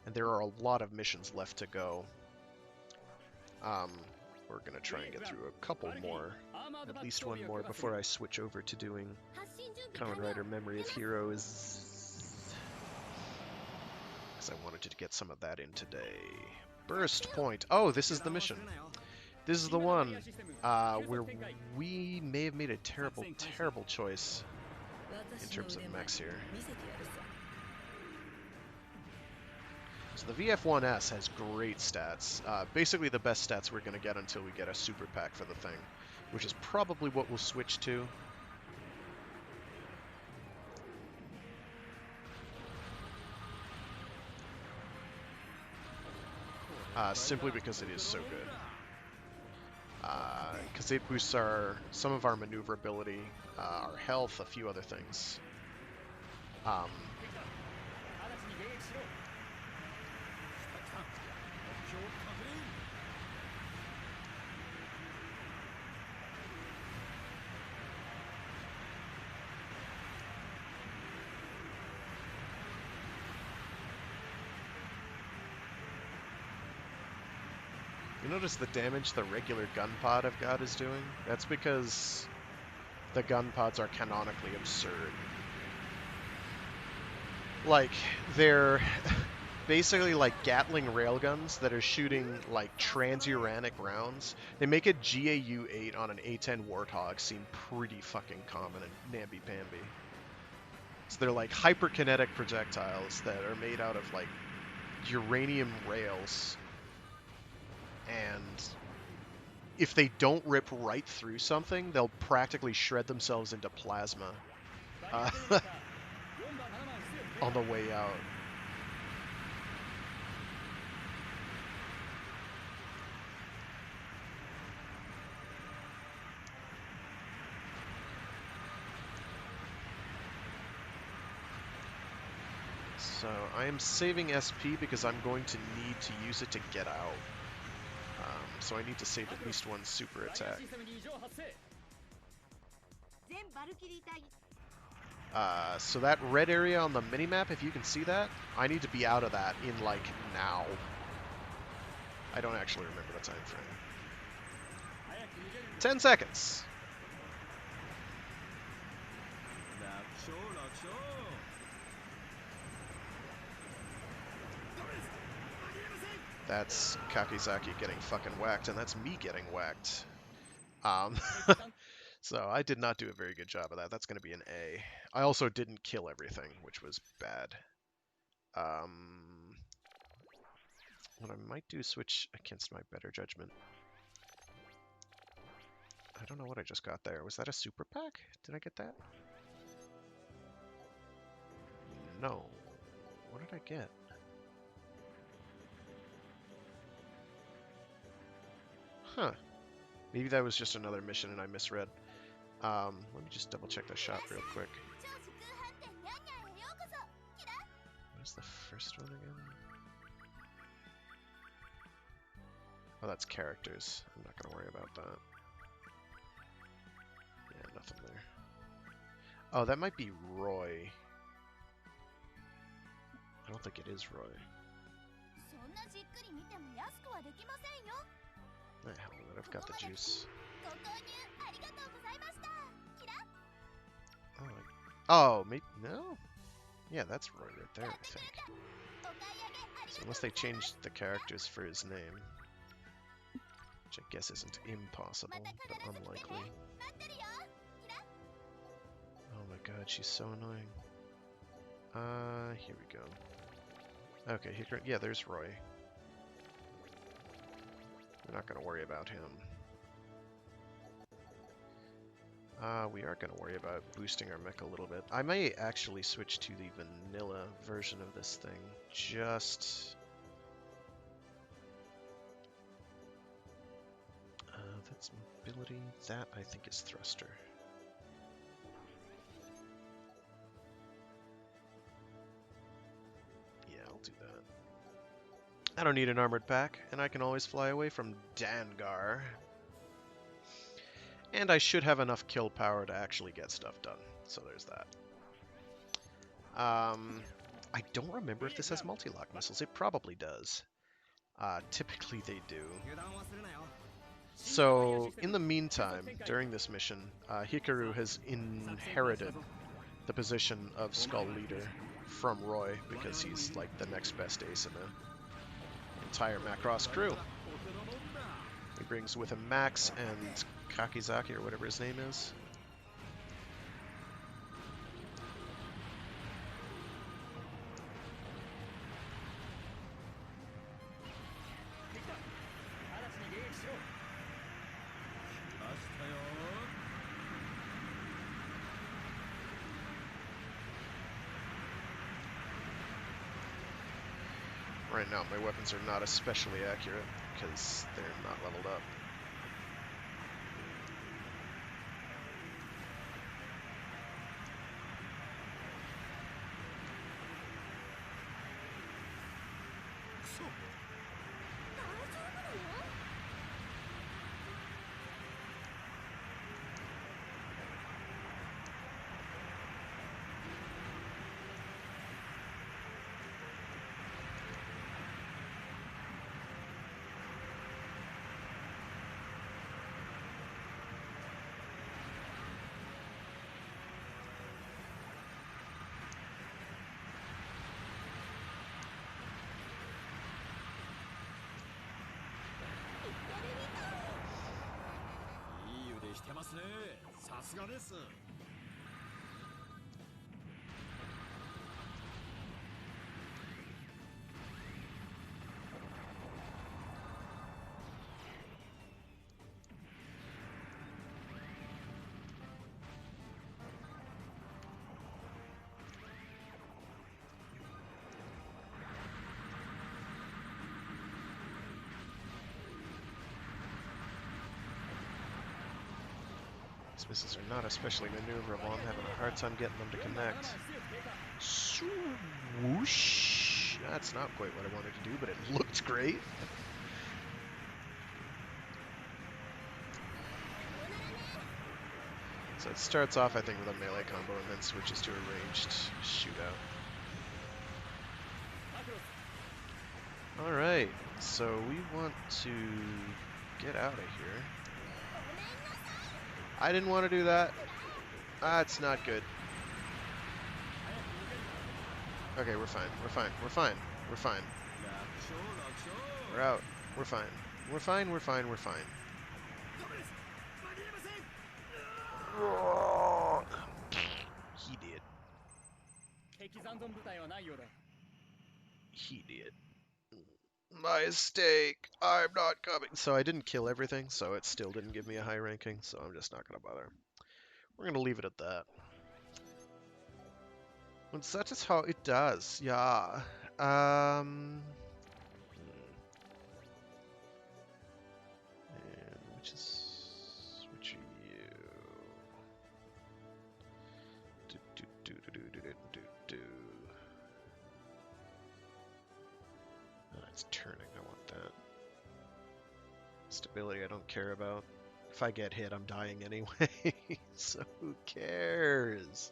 S1: and there are a lot of missions left to go. We're gonna try and get through a couple more, at least one more, before I switch over to doing Kamen Rider Memory of Heroes. I wanted to get some of that in today. Burst point. Oh, this is the mission. This is the one where we may have made a terrible, terrible choice in terms of mechs here. So the VF1S has great stats. Basically the best stats we're going to get until we get a super pack for the thing, which is probably what we'll switch to. Simply because it is so good. Because it boosts some of our maneuverability, our health, a few other things. You notice the damage the regular gun pod I've got is doing? That's because the gun pods are canonically absurd. Like, they're basically like Gatling railguns that are shooting like transuranic rounds. They make a GAU-8 on an A-10 Warthog seem pretty fucking common and namby-pamby. So they're like hyperkinetic projectiles that are made out of like uranium rails. And if they don't rip right through something, they'll practically shred themselves into plasma on the way out. So I am saving SP because I'm going to need to use it to get out. So I need to save at least one super attack. So that red area on the minimap, if you can see that, I need to be out of that in, like, now. I don't actually remember the time frame. 10 seconds. That's Kakizaki getting fucking whacked, and that's me getting whacked. So I did not do a very good job of that. That's going to be an A. I also didn't kill everything, which was bad. What I might do is switch against my better judgment. I don't know what I just got there. Was that a super pack? Did I get that? No. What did I get? Huh. Maybe that was just another mission and I misread. Let me just double check the shop real quick. What's the first one again? Oh, that's characters. I'm not gonna worry about that. Yeah, nothing there. Oh, that might be Roy. I don't think it is Roy. The hell with it, I've got the juice. Oh, maybe, no? Yeah, that's Roy right there, I think. So unless they changed the characters for his name, which I guess isn't impossible, but unlikely. Oh my god, she's so annoying. Here we go. Okay, yeah, there's Roy. We're not going to worry about him. We are going to worry about boosting our mech a little bit. I may actually switch to the vanilla version of this thing. Just... that's mobility. That, I think, is thruster. Yeah, I'll do that. I don't need an armored pack, and I can always fly away from Dangar. And I should have enough kill power to actually get stuff done. So there's that. I don't remember if this has multi-lock missiles. It probably does. Typically they do. So, in the meantime, during this mission, Hikaru has inherited the position of Skull Leader from Roy, because he's like the next best ace in the entire Macross crew. He brings with him Max and Kakizaki, or whatever his name is. Right now, my weapons are not especially accurate, because they're not leveled up. These missiles are not especially maneuverable. I'm having a hard time getting them to connect. Swoosh! That's not quite what I wanted to do, but it looked great. So it starts off, I think, with a melee combo and then switches to a ranged shootout. Alright, so we want to get out of here. I didn't want to do that. That's not good. Okay, we're fine. We're fine. We're fine. We're fine. We're out. We're fine. We're fine. We're fine. We're fine. He did. He did. My mistake. I'm not coming. So I didn't kill everything, so it still didn't give me a high ranking, so I'm just not going to bother. We're going to leave it at that. And that is how it does, yeah. And which are you? Oh, it's turning. I want that. Stability I don't care about. If I get hit, I'm dying anyway, so who cares?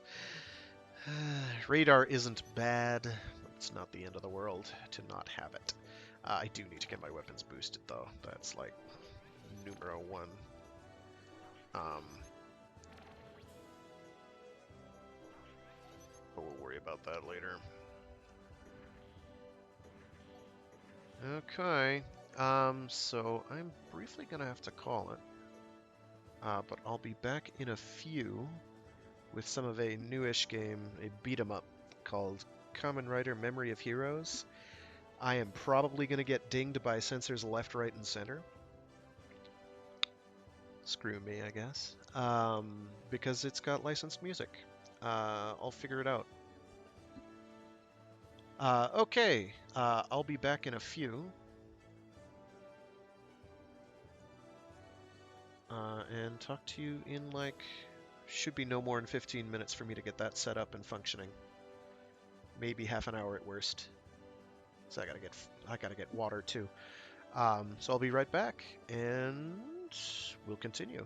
S1: Radar isn't bad, but it's not the end of the world to not have it. I do need to get my weapons boosted, though. That's like numero one. But we'll worry about that later. Okay, so I'm briefly gonna have to call it. But I'll be back in a few with some of a newish game, a beat-em-up called Kamen Rider Memory of Heroes. I am probably going to get dinged by sensors left, right, and center. Screw me, I guess. Because it's got licensed music. I'll figure it out. Okay, I'll be back in a few. And talk to you in like... Should be no more than 15 minutes for me to get that set up and functioning. Maybe half an hour at worst. So I gotta get water too. So I'll be right back, and we'll continue.